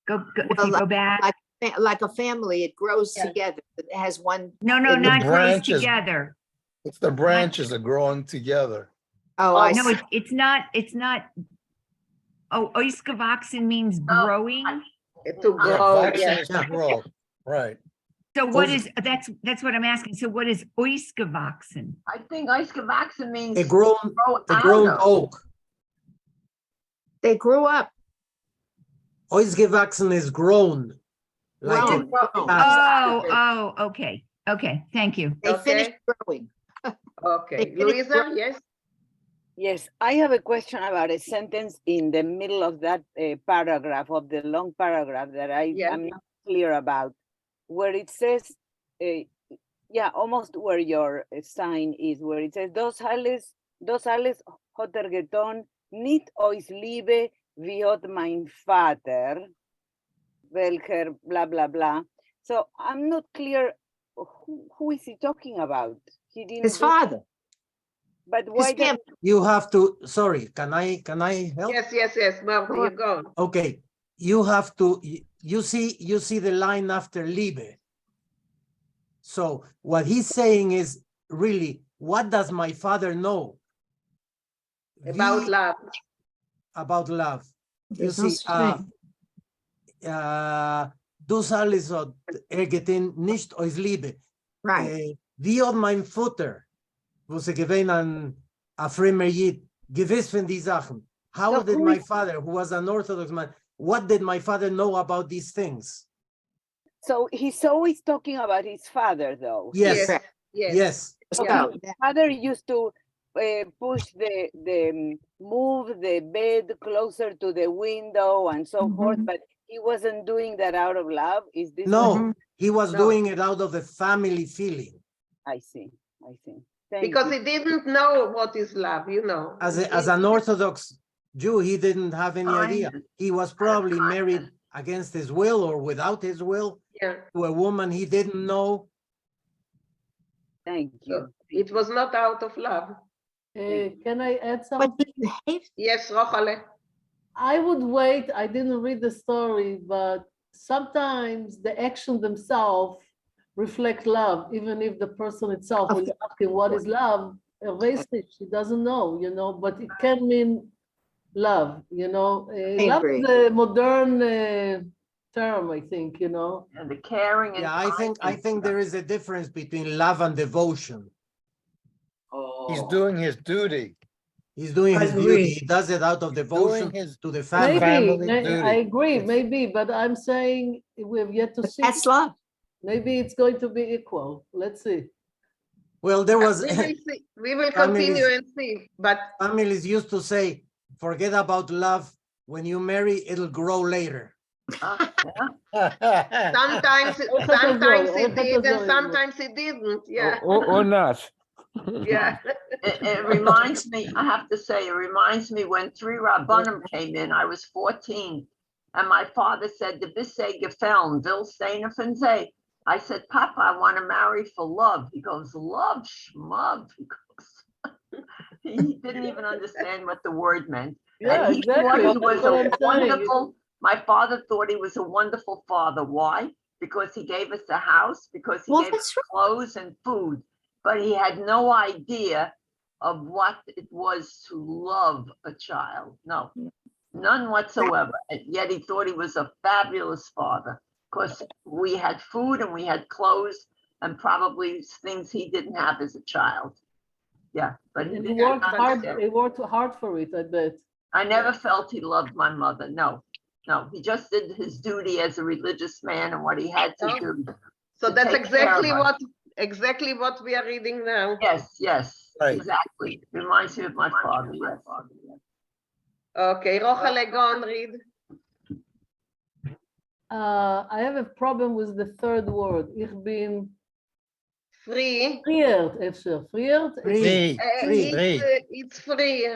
Go back. Like a family, it grows together. It has one. No, The not grows branches. together. It's the branches are growing together. Oh, I No, see. it's not. Oh, ausgewachsen means growing. To grow, Wachsen yeah. is to grow. Right. So what is, that's what I'm asking. So what is ausgewachsen? I think ausgewachsen means A grown out of. oak. They grew up. Ausgewachsen is grown. Like Grown. Okay. Thank you. They finished growing. Okay. They finished Luisa, growing. yes? Yes, I have a question about a sentence in the middle of that paragraph, of the long paragraph that I'm not clear about, where it says, almost where your sign is, where it says, dos alles hat getan, nicht euch liebe, wie hat mein Vater, welcher blah, blah, blah. So I'm not clear, who is he talking about? He didn't His father. But why did you have to, sorry, can I help? Yes, Marty, you go. Okay, you have to, you see the line after Liebe. So what he's saying is really, what does my father know? About love. About love. You There's no see, such du alles hat getan, nicht aus Liebe. Right. Wie hat mein Vater, wo sie gewesen a fremder Jid, gewiss von die Sachen. How did my father, who was an Orthodox man, what did my father know about these things? So he's always talking about his father, though. Yes. Yes. Okay. His father used to push move the bed closer to the window and so forth, but he wasn't doing that out of love. Is this? No, he was doing it out of the family feeling. I see. Because he didn't know what is love, you know. As an Orthodox Jew, he didn't have any idea. Kindness. He was probably married against his will or without his will Yeah. to a woman he didn't know. Thank you. It was not out of love. Can I add But something? Yes, Rochale. I would wait. I didn't read the story, but sometimes the action themselves reflect love, even if the person itself is asking what is love. She doesn't know, you know, but it can mean love, you know. Love agree. is a modern term, I think, you know. And the caring and Yeah, I think there is a difference between love and devotion. He's doing his duty. He's doing his Agree. duty. He does it out of devotion his to the family. Maybe, I agree, maybe, but I'm saying we have yet to see. That's love. Maybe it's going to be equal. Let's see. Well, there was. We will see. We will Families- continue and see. But Families used to say, forget about love. When you marry, it'll grow later. sometimes it did and sometimes it didn't. Yeah. Or not. Yeah. It reminds me, I have to say, it reminds me when 3 Rabbanim came in, I was 14. And my father said, "De bist gefallen, will steine von sie." I said, "Papa, I want to marry for love." He goes, "Love, schmub." He goes, he didn't even understand what the word meant. Yeah, And he exactly. thought he That's was what a I'm saying. wonderful, my father thought he was a wonderful father. Why? Because he gave us a house, because he gave us clothes and food, but he had no idea of what it was to love a child. No, none whatsoever. And yet he thought he was a fabulous father because we had food and we had clothes and probably things he didn't have as a child. Yeah, but he And he didn't worked hard. understand. He worked hard for it, I bet. I never felt he loved my mother. No, no, he just did his duty as a religious man and what he had to do. So to that's take care of exactly us. what we are reading now. Yes, yes, Right. exactly. Reminds me of my father, yes. Okay, Rochale, go on, read. I have a problem with the third word. Ich bin Free. friert, אפשר. friert? It's free.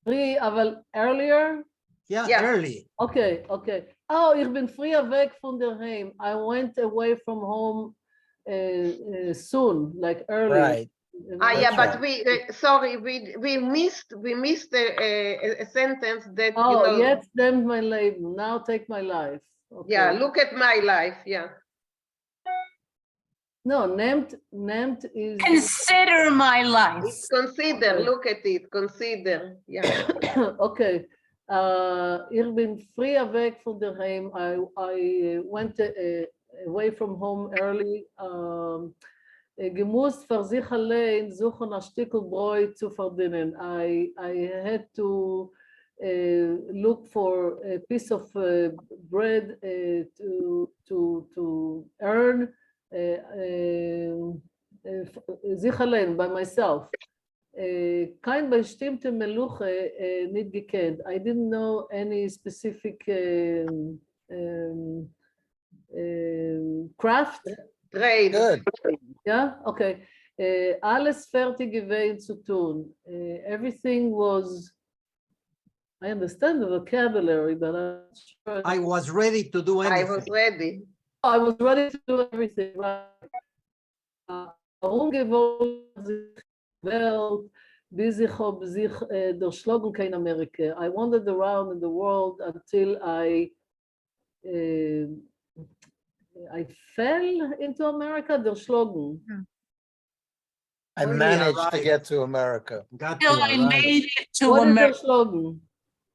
Free, אבל earlier? Yeah, early. Okay, okay. Oh, ich bin free weg von der Heim. I went away from home soon, like early. Right. Yeah, but we sorry, we missed a sentence that Oh, you know. jetzt nehmt mein Leben. Now take my life. Okay. Yeah, look at my life. Yeah. No, nehmt is consider my life. It's consider. Okay. Look at it. Consider. Yeah. Okay. Ich bin free weg von der Heim. I went away from home early. Gemusst für sich allein suchen ein Stück Brot zu verdienen. I had to look for a piece of bread to earn sich allein by myself. Kein bestimmte Meluche nicht gekannt. I didn't know any specific craft. Trade. Good. Yeah, okay. Alles fertig gewesen zu tun. Everything was, I understand the vocabulary, but I'm not sure. I was ready to do anything. I was ready. I was ready to do everything. Herumgewohnt sich Welt, bis ich hab sich durchschlagen kein Amerika. I wandered around in the world until I fell into America, durchschlagen. I managed to get to America. I made it to America.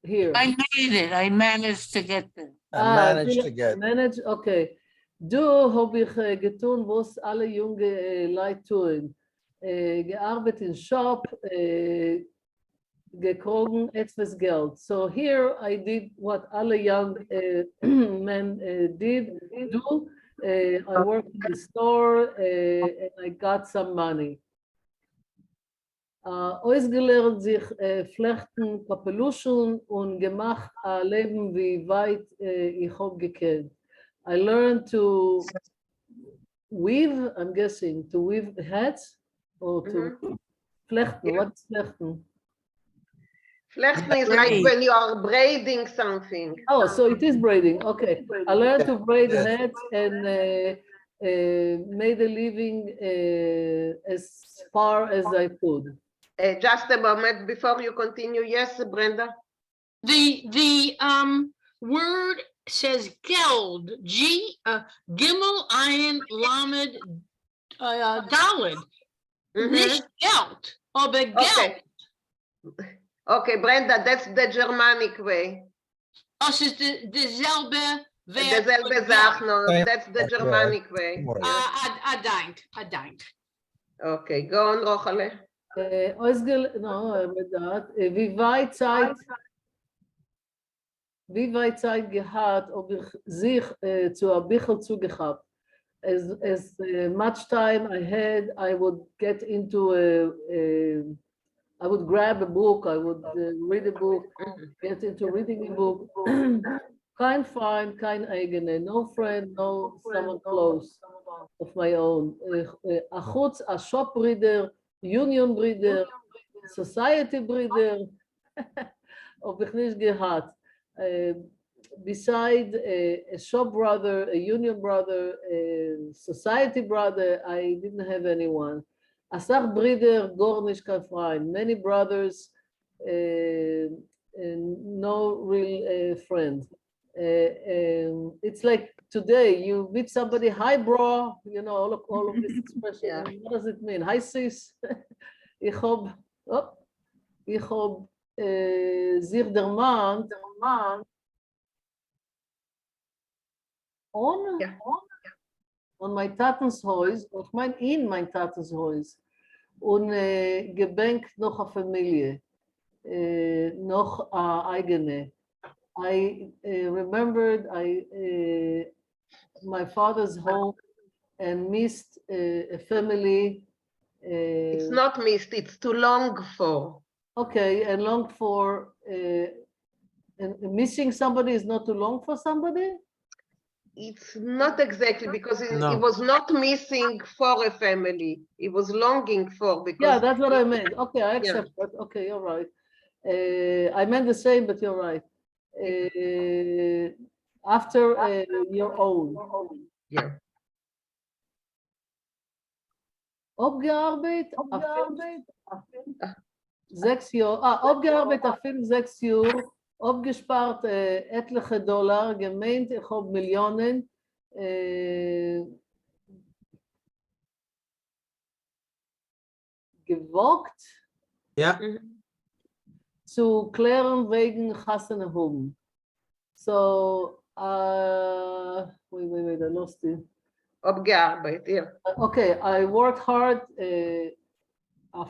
Here. I made it. I managed to get there. I managed to get. Managed, okay. Du hab ich getun, was alle junge Leute tun. Gearbeitet in Shop, gekrogen etwas Geld. So here I did what alle young men do. I worked in the store and I got some money. Ausgelernt sich flechten Kapeluschen und gemacht Leben wie weit ich hab gekannt. I learned to weave, I'm guessing, to weave hats or to flechten. What's flechten? Flechten is like braid. when you are braiding something. Oh, so it is braiding. Okay. I learned to braid Yes. hats and made a living as far as I could. Just a moment before you continue. Yes, Brenda? The word says geld, Gimel Ayin Lamed Daled. Nicht Geld, aber Geld. Okay, Brenda, that's the Germanic way. Als is dezelfde Dezelfde zaak, no, that's the Germanic way. I denk. Okay, go on, Rochale. Wie weit Zeit gehabt, ob ich sich zur Bichl zugehabt. As much time I had, I would get into I would grab a book, I would read a book, get into reading a book. Kein Freund, kein eigene, no friend, no someone close of my own. החוץ, a shop breeder, union breeder, society breeder, ob ich nicht gehabt. Beside a shop brother, a union brother, a society brother, I didn't have anyone. Asach breeder, gar nicht kein Freund. Many brothers, and no real friend. It's like today, you meet somebody, hi bro, you know, all of this expression. Yeah. What does it mean? Hi sis. Ich hab sich der Mann on my Tatens Haus, ich mein in mein Tatens Haus, und gebenkt noch a Familie, noch a eigene. I remembered my father's home and missed a family. It's not missed, it's to long for. Okay, and long for, and missing somebody is not to long for somebody? It's not exactly because it No. was not missing for a family. It was longing for because. Yeah, that's what I meant. Okay, I accept that. Okay, you're right. I meant the same, but you're right. After your own. Yeah. Opgearbeitet, 6 Jahre, opgearbeitet, 6 Jahre, opgespart etliche Dollar, gemeint, ich habe Millionen, gewogt, Yeah. zu klären wegen Hassenehum. So, wait, I lost it. Opgearbeitet, yeah. Okay, I worked hard.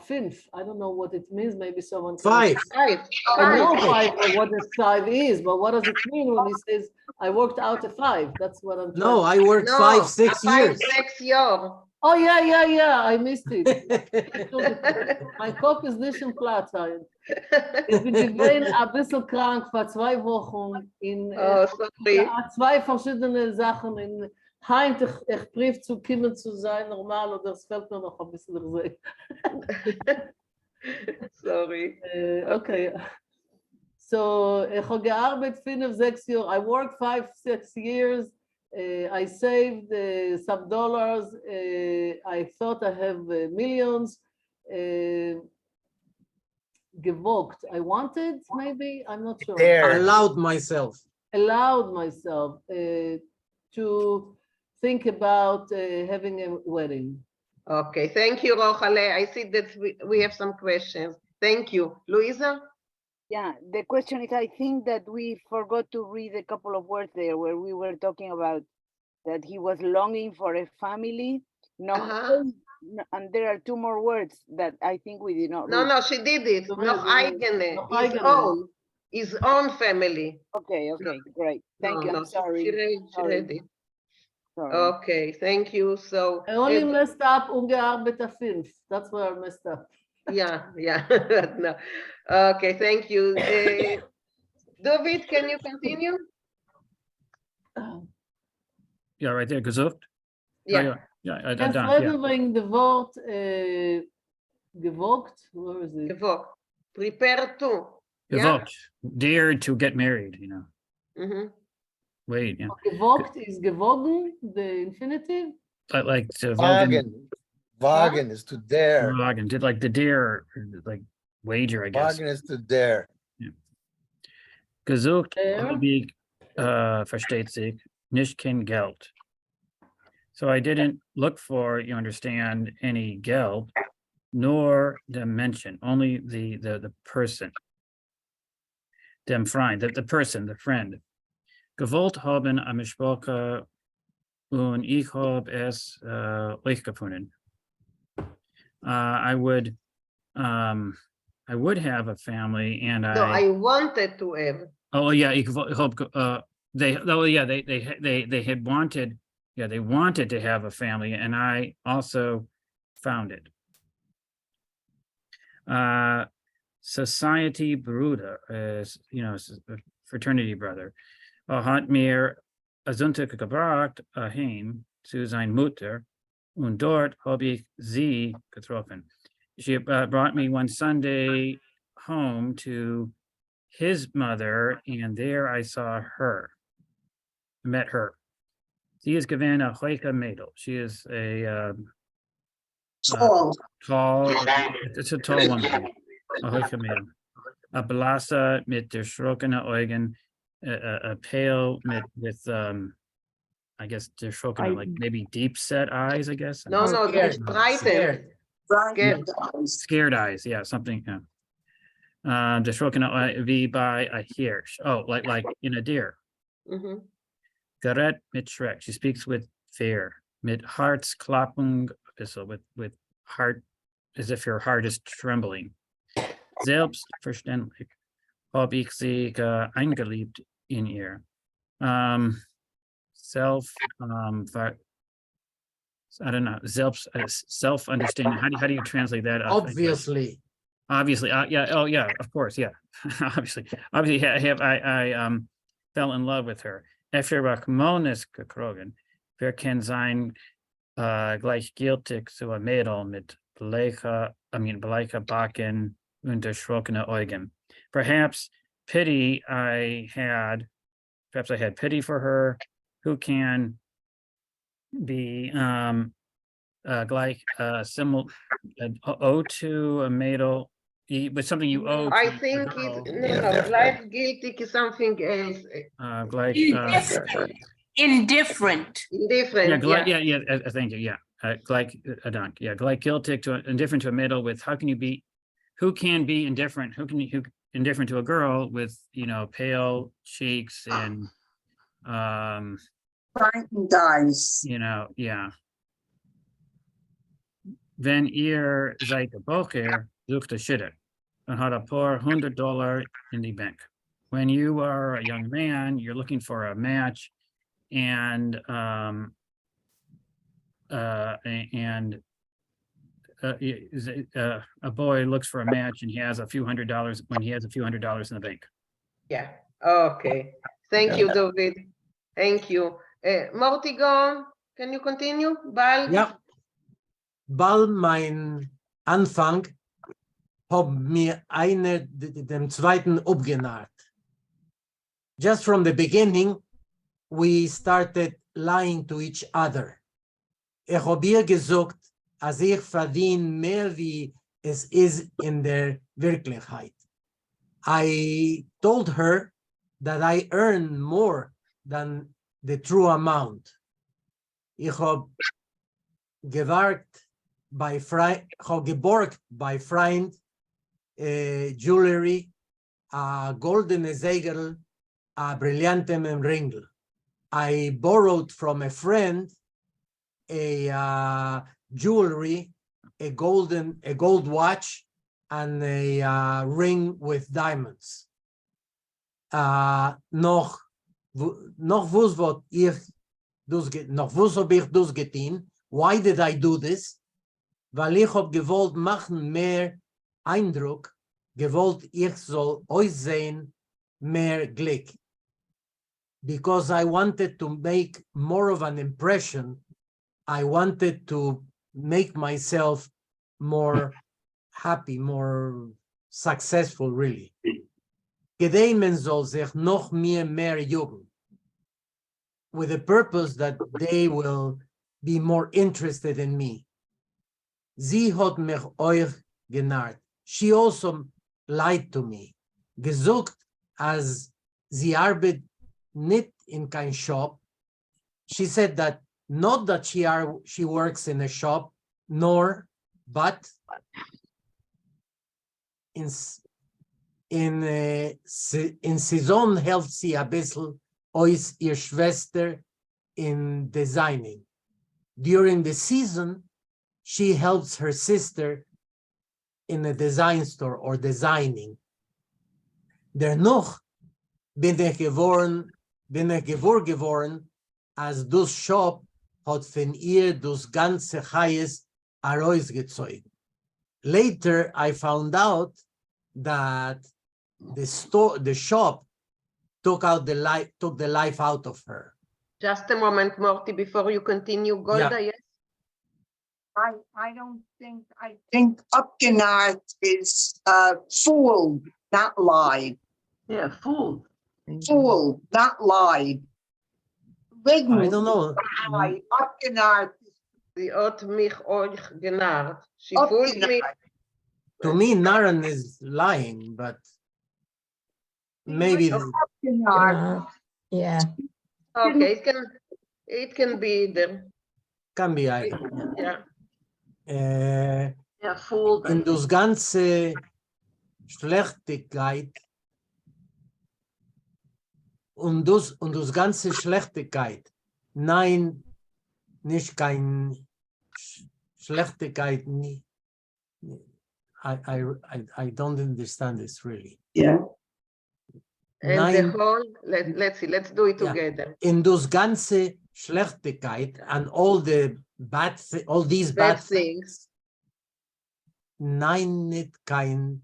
Fünf. I don't know what it means. Maybe someone. Five. Five. I know five. What the 5 is, but what does it mean when he says I worked out a 5? That's what I'm. No, I worked 5, 6 years. 5, 6 years. Oh yeah. I missed it. Mein Kopf ist nicht im Platz. Ich bin gewesen ein bisschen krank vor 2 Wochen in 2 verschiedene Sachen in. Heint, ich brief zu kommen zu sein, normal, oder es fällt mir noch ein bisschen durch. Sorry. Okay. So, ich habe gearbeitet 5, 6 Jahre. I worked 5, 6 years. I saved some dollars. I thought I have millions. Gewogt. I wanted, maybe? I'm not sure. Allowed myself to think about having a wedding. Okay, thank you, Rochale. I see that we have some questions. Thank you. Luisa? Yeah, the question is, I think that we forgot to read a couple of words there where we were talking about that he was longing for a family. No, and there are 2 more words that I think we did not read. No, she did it. Noch eigene, his own family. Okay, great. Thank you. I'm sorry. She read it. Okay, thank you. So I only messed up ungearbeitet 5. That's where I messed up. Yeah. No. Okay, thank you. David, can you continue? Ja, right there, gesucht. Yeah. Ja, Kannst reden wegen dem Wort gewogt? Where is it? Gewogt. Prepare to. Gewollt, dared to get married, you know. Mhm. Wait, yeah. Gewollt is gewogen, the infinitive. Like to Wagen. Wagen is to dare. Wagen, did like the dare, like wager, I guess. Wagen is to dare. Gesucht Dare. habe ich, versteht sich, nicht kein Geld. So I didn't look for, you understand, any Geld, nor the mention, only the person. Dem Freund, the person, the friend. Gewollt haben am Sprache und ich hab es euch gefunden. I would have a family, and No, I wanted to have. oh yeah, ich hope they had wanted, yeah, they wanted to have a family, and I also found it. Society Bruder is, you know, a fraternity brother. Hat mir Sonntag gebracht heim zu sein Mutter, und dort habe ich sie getroffen. She brought me one Sunday home to his mother, and there I saw her, met her. Sie ist gewesen a Hoika Mädel. She is a tall, it's a tall woman. A Hoika Mädel. A Blasa mit erschrockene Augen, a pale with I guess erschrockene, like maybe deep set eyes, I guess. No, no, Scared eyes, yeah, something, yeah. Erschrockene wie bei a Hirsch. Oh, like in a deer. Mhm. Gerät mit Schreck. She speaks with fear. Mit Herzklappung, so with heart, as if your heart is trembling. Selbstverständlich hab ich sie eingeliebt in ihr. I don't know, self-understanding. How do you translate that? Obviously. Obviously, yeah, oh yeah, of course, yeah. obviously, I fell in love with her. Efter Rachmonis gekrogen, wer kann sein gleichgültig zu a Mädel mit bleiche Backen und erschrockene Augen. Perhaps I had pity for her, who can be gleich owe to a Mädel, but something you owe. I think it's gleichgültig is something else. Indifferent. Indifferent. Yeah. Thank you. Yeah, gleichgültig to indifferent to a Mädel with who can be indifferent? Who indifferent to a girl with, you know, pale cheeks and frightened eyes. You know, yeah. Wenn ihr seid geboren, sucht a Schidder and had a paar $100 in the bank. When you are a young man, you're looking for a match, and a boy looks for a match, and he has a few $100 when he has a few $100 in the bank. Yeah. Okay. Thank you, David. Thank you. Mortigon, can you continue? Bald? Ja. Bald mein Anfang hab mir dem zweiten abgenarrt. Just from the beginning, we started lying to each other. Ich hab ihr gesagt, als ich verdiene mehr wie es ist in der Wirklichkeit. I told her that I earn more than the true amount. Ich hab geborgt bei Freund jewelry, a goldene Segel, a brilliantem ringel. I borrowed from a friend a jewelry, a gold watch, and a ring with diamonds. Noch wus hab ich das getan. Why did I do this? Weil ich hab gewollt machen mehr Eindruck, gewollt ich soll euch sehen mehr Glück. Because I wanted to make more of an impression, I wanted to make myself more happy, more successful, really. gedei men soll sich noch mehr jugen, with the purpose that they will be more interested in me. Sie hat mich euch genarrt. She also lied to me. Gesucht, als sie arbeitet nicht in kein shop. She said that not that she works in a shop, but in Saison helpt sie ein bisschen aus ihr Schwester in designing. During the season, she helps her sister in a design store or designing. Dennoch bin ich geworden, als das Shop hat von ihr das ganze Chayes herausgezogen. Later, I found out that the shop took the life out of her. Just a moment, Morty, before you continue. Golda, yes? I don't think, I think Upgenart is fooled, not lied. Yeah, fooled. Fooled, not lied. I don't know. Upgenart. Sie hat mich euch genarrt. She fooled me. To me, Naren is lying, but maybe. Yeah. Okay, it can be either. Can be either. Yeah. Yeah, fooled. In das ganze Schlechtigkeit und das ganze Schlechtigkeit, nein, nicht kein Schlechtigkeit, I don't understand this really. Yeah. And the whole, let's see, let's do it together. In das ganze Schlechtigkeit and all these bad things, nein, nicht kein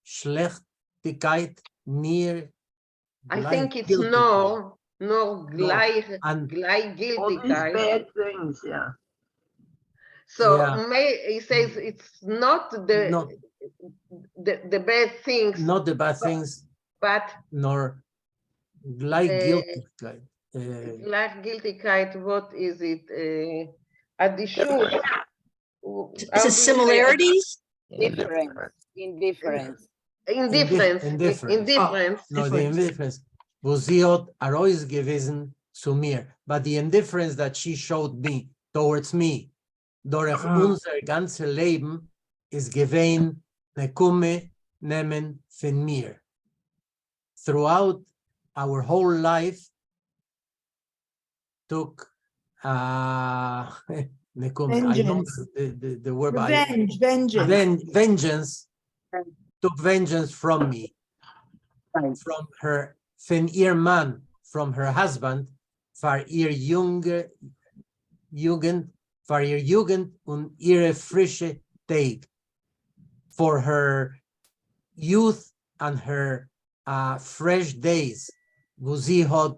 Schlechtigkeit, near. I think it's no gleichgültigkeit. All these bad things, yeah. So he says it's not the bad things. Not the bad things, but nor gleichgültigkeit. Gleichgültigkeit, what is it? Addition. Is it similarities? Indifference. Indifference. No, the indifference. Wo sie hat herausgewiesen zu mir. But the indifference that she showed me, towards me, durch unser ganzes Leben, ist gewesen, ne Kumme nehmen von mir. Throughout our whole life, took ne Kumme, I know the word. Vengeance. Took vengeance from me, from her, von ihr Mann, from her husband, für ihr Jugend und ihre frische Tag, for her youth and her fresh days, wo sie hat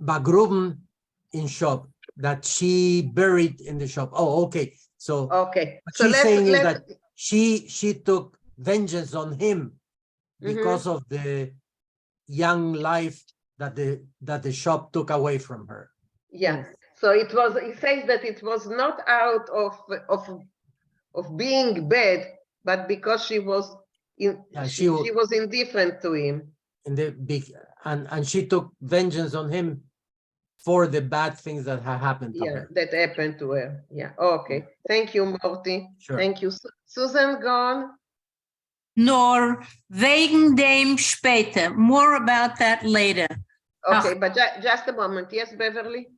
begraben in shop, that she buried in the shop. Oh, okay. So what she's saying is that she took vengeance on him because of the young life that the shop took away from her. Yeah. So it was. He says that it was not out of being bad, but because she was she was indifferent to him. In the big and she took vengeance on him for the bad things that had happened to her. That happened to her. Yeah. Okay. Thank you, Morty. Sure. Thank you. Susan, gone. Nur wegen dem später. More about that later. Okay, but just a moment. Yes, Beverly?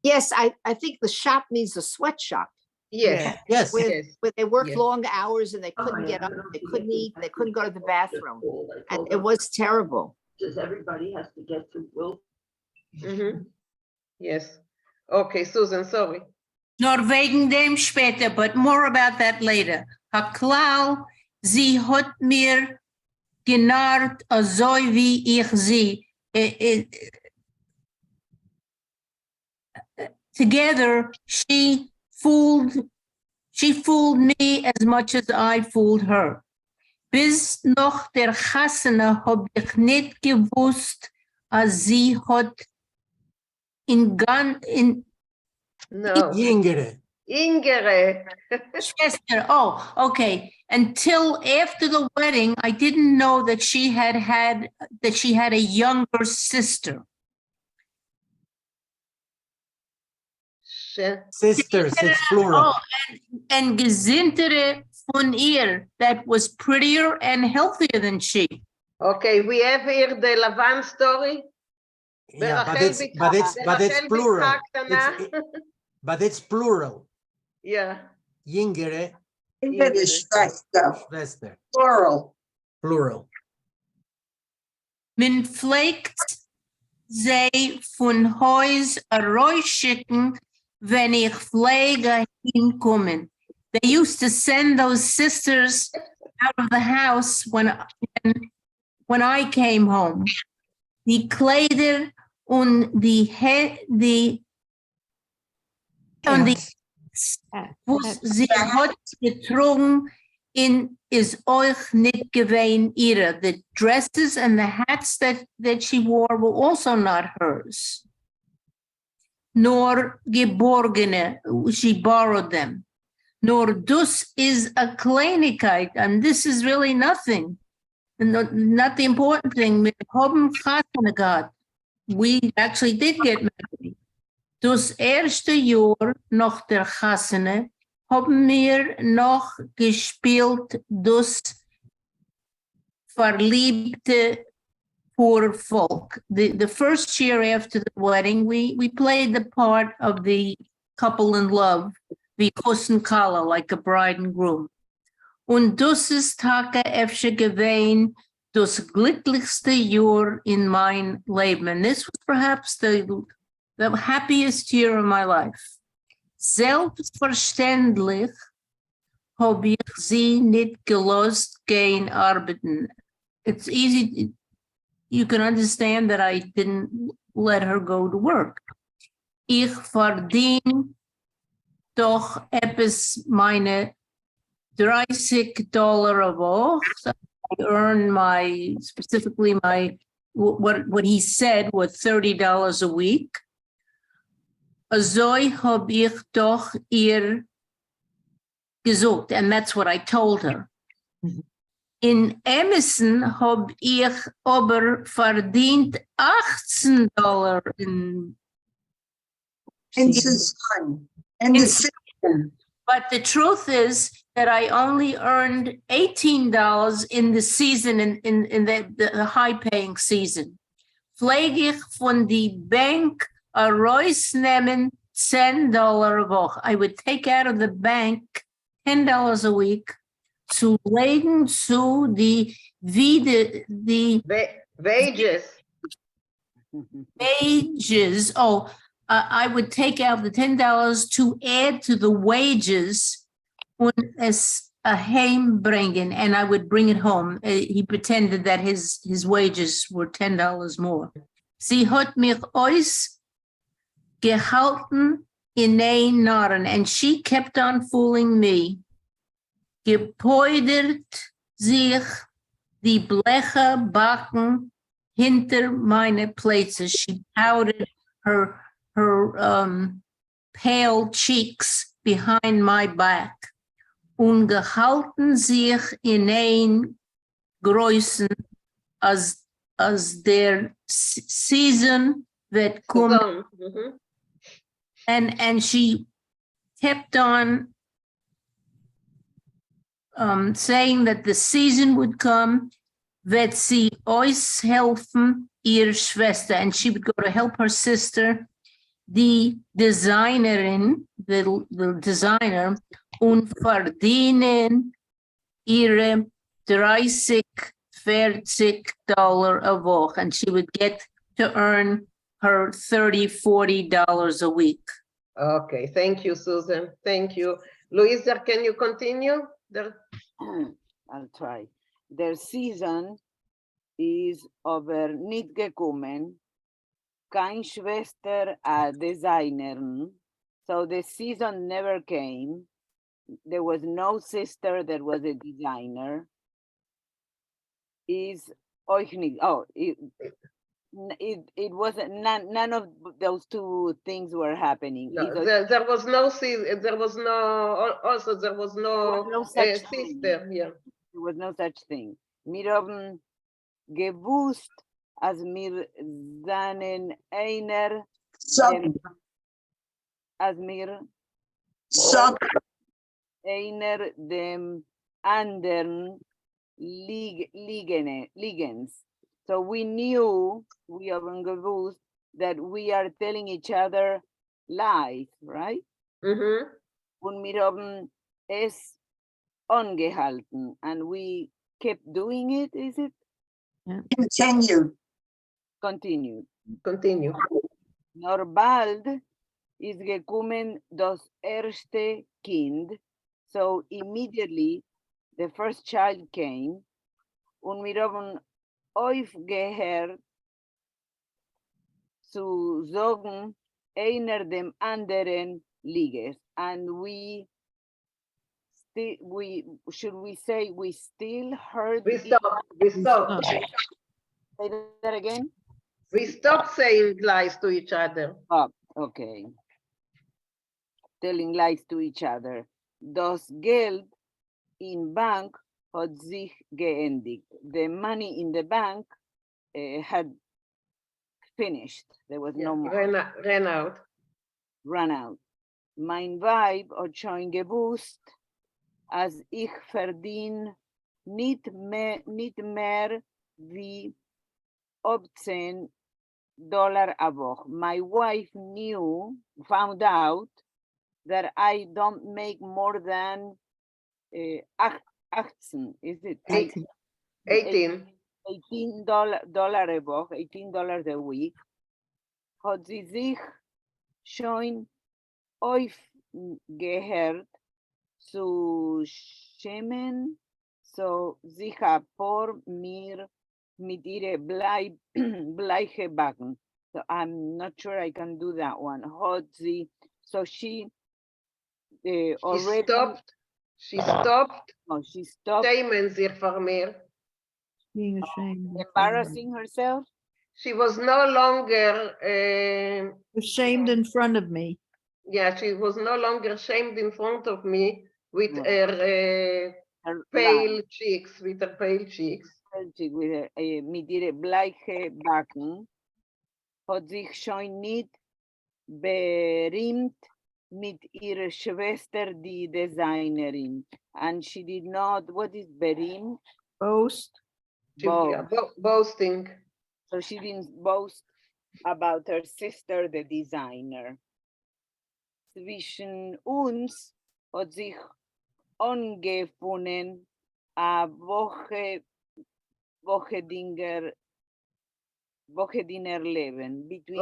Yes, I think the shop means a sweatshop. Yes. Yes. Where they worked long hours and they couldn't get up, they couldn't eat, they couldn't go to the bathroom. And it was terrible. Because everybody has to get to will. Yes. Okay, Susan, sorry. Nur wegen dem später, but more about that later. Haklau, sie hat mir genarrt, so wie ich sie. Together, she fooled She fooled me as much as I fooled her. Bis noch der Chassene hab ich nicht gewusst, als sie hat in No. Ingere. Ingere. Schwester. Oh, okay. Until after the wedding, I didn't know that she had a younger sister. Sisters, it's plural. Oh, and Gesintere von ihr that was prettier and healthier than she. Okay, we have here the Lavan story. Yeah, but it's plural. But it's plural. Yeah. Ingere Yingere. Schwester. Plural. Plural. Min pflegt sie von Haus schicken, wenn ich pflege hinkommen. They used to send those sisters out of the house when I came home. Die Kleider und die was sie hat getrunken is euch nicht gewesen ihre. The dresses and the hats that she wore were also not hers. Nor geborgene, she borrowed them. Nor dus is a Kleinigkeit, and this is really nothing. Not the important thing. We actually did get married. Das erste Jahr nach der Chassene haben wir noch gespielt das verliebte Volk. The first year after the wedding, we played the part of the couple in love, wie Kuss und Kala, like a bride and groom. Und das ist Tage öfter gewesen, das glücklichste Jahr in mein Leben. And this was perhaps the happiest year of my life. Selbstverständlich habe ich sie nicht gelost gehen arbeiten. It's easy, you can understand that I didn't let her go to work. Ich verdiene doch etwas meine $30 a Woche. So I earn what he said was $30 a week. Azoi hab ich doch ihr gesucht, and that's what I told her. In Emerson hab ich aber verdient $18 in Susan. And the season. But the truth is that I only earned $18 in the season, in the high-paying season. Pflege ich von die Bank a rausnehmen $10 a Woche. I would take out of the bank $10 a week zu legen zu the wages. Wages. Oh, I would take out the $10 to add to the wages und es heimbringen, and I would bring it home. He pretended that his wages were $10 more. Sie hat mich gehalten in ein Narren, and she kept on fooling me. Gepoidert sich die bleche Backen hinter meine Plätze. She powdered her pale cheeks behind my back. Und gehalten sich in ein Größen as their season wird kommen. And she kept on saying that the season would come, wird sie euch helfen, ihr Schwester. And she would go to help her sister, the designerin, the designer, und verdienen ihre $30-40 a Woche. And she would get to earn her $30-40 a week. Okay, thank you, Susan. Thank you. Louisa, can you continue? I'll try. Their season is over nicht gekommen. Kein Schwester a Designerin. So the season never came. there was no sister that was a designer. Is euch nicht, oh, it wasn't, none of those two things were happening. No, Is euch- there was no there was no also there was no, no such sister. thing. Yeah. There was no such thing. Wir haben gewusst, als wir seinen einer, als wir einer dem anderen liegens. So we knew, we haben gewusst, that we are telling each other lies, right? Und wir haben es angehalten, and we kept doing it, is it? Continued. Nur bald ist gekommen das erste Kind, so immediately the first child came, und wir haben aufgehört zu sagen, einer dem anderen Liges, and we still heard. We stopped. Say that again. We stopped saying lies to each other. Oh, okay. Telling lies to each other. Das Geld in Bank hat sich geendigt. The money in the bank had finished. There was no more. Ran out. Run out. Mein Weib hat schon gewusst, als ich verdien nicht mehr wie $18 a Woche. My wife found out that I don't make more than 18, is it? 18. $18 a Woche, $18 a week. Hat sie sich schon aufgehört zu schämen, so sicher vor mir mit ihre bleiche Backen. So I'm not sure I can do that one. Hat sie, so she already She stopped. Oh, she stopped. Schämen sich vor mir. Being ashamed. Embarrassing herself. She was no longer Ashamed in front of me. Yeah, she was no longer ashamed in front of me with her pale cheeks, with her pale cheeks. With mit ihre bleiche Backen hat sich schon nicht berühmt mit ihrer Schwester, die Designerin. And she did not, what is berühmt? Boast. Boasting. So she didn't boast about her sister, the designer. Zwischen uns hat sich angefunden a Wochedinger Leben. Between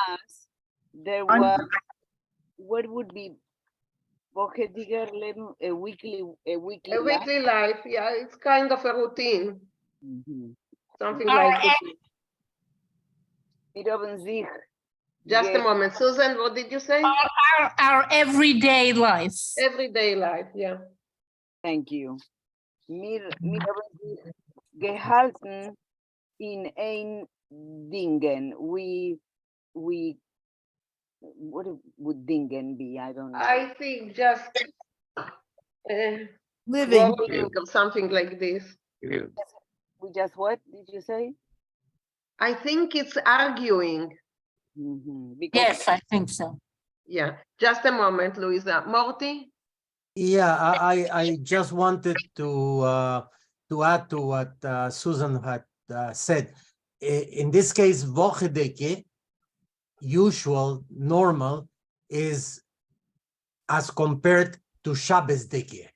us, there was, what would be Wochediger Leben, a weekly life. Yeah, it's kind of a routine. Something like this. Just a moment. Susan, what did you say? Our everyday life. Everyday life, yeah. Thank you. Wir haben sich gehalten in ein Dingen. We what would Dingen be? I don't know. I think just living or something like this. We just, what did you say? I think it's arguing. Yes, I think so. Yeah, just a moment, Luisa. Morty? Yeah, I just wanted to add to what Susan had said. In this case, Wochedeke, usual, normal, is as compared to Shabbosdeke.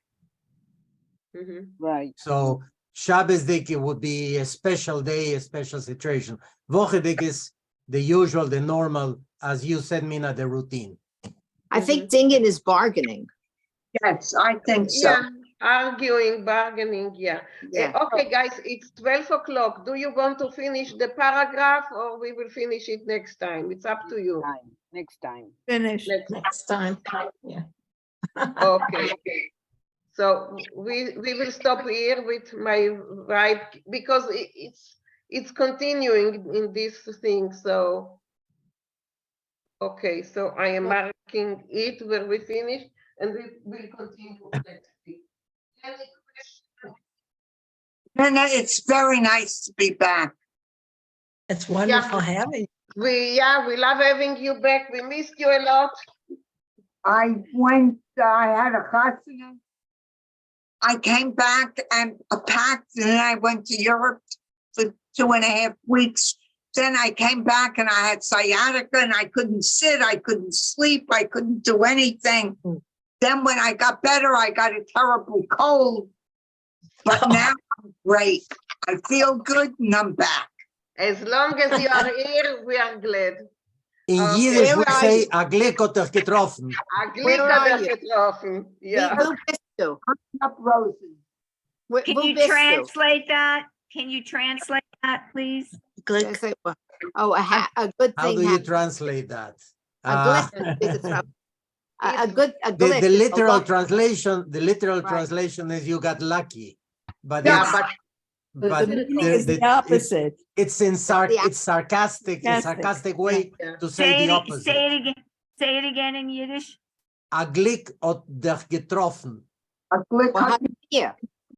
Right. So Shabbosdeke would be a special day, a special situation. Wochedeke is the usual, the normal, as you said, Mina, the routine. I think Dingen is bargaining. Yes, I think so. Yeah, arguing, bargaining, yeah. Okay, guys, it's 12 o'clock. Do you want to finish the paragraph or we will finish it next time? It's up to you. Next time. Finish. Next time. Yeah. Okay. So we will stop here with my right because it's continuing in this thing. So okay, so I am marking it where we finish, and we will continue next week. Any questions? Nina, it's very nice to be back. It's wonderful having. We love having you back. We missed you a lot. I had a chasana. I came back and packed, and then I went to Europe for 2.5 weeks. Then I came back and I had sciatica and I couldn't sit, I couldn't sleep, I couldn't do anything. Then when I got better, I got a terrible cold. But now I'm great. I feel good and I'm back. As long as you are here, we are glad. In Okay. Yiddish, we Where are say, you? a Glück hat dich getroffen. Glück hat dich getroffen. Yeah. Up roses. Can you translate that? Can you translate that, please? Oh, a good How thing. do you happened. translate that? A good The literal luck. translation, translation is you got lucky. But Yeah, but the meaning is the opposite. It's in sarcastic way to say the opposite. Say it again. Say it again in Yiddish. A Glück hat dich getroffen. A Glück hat Here.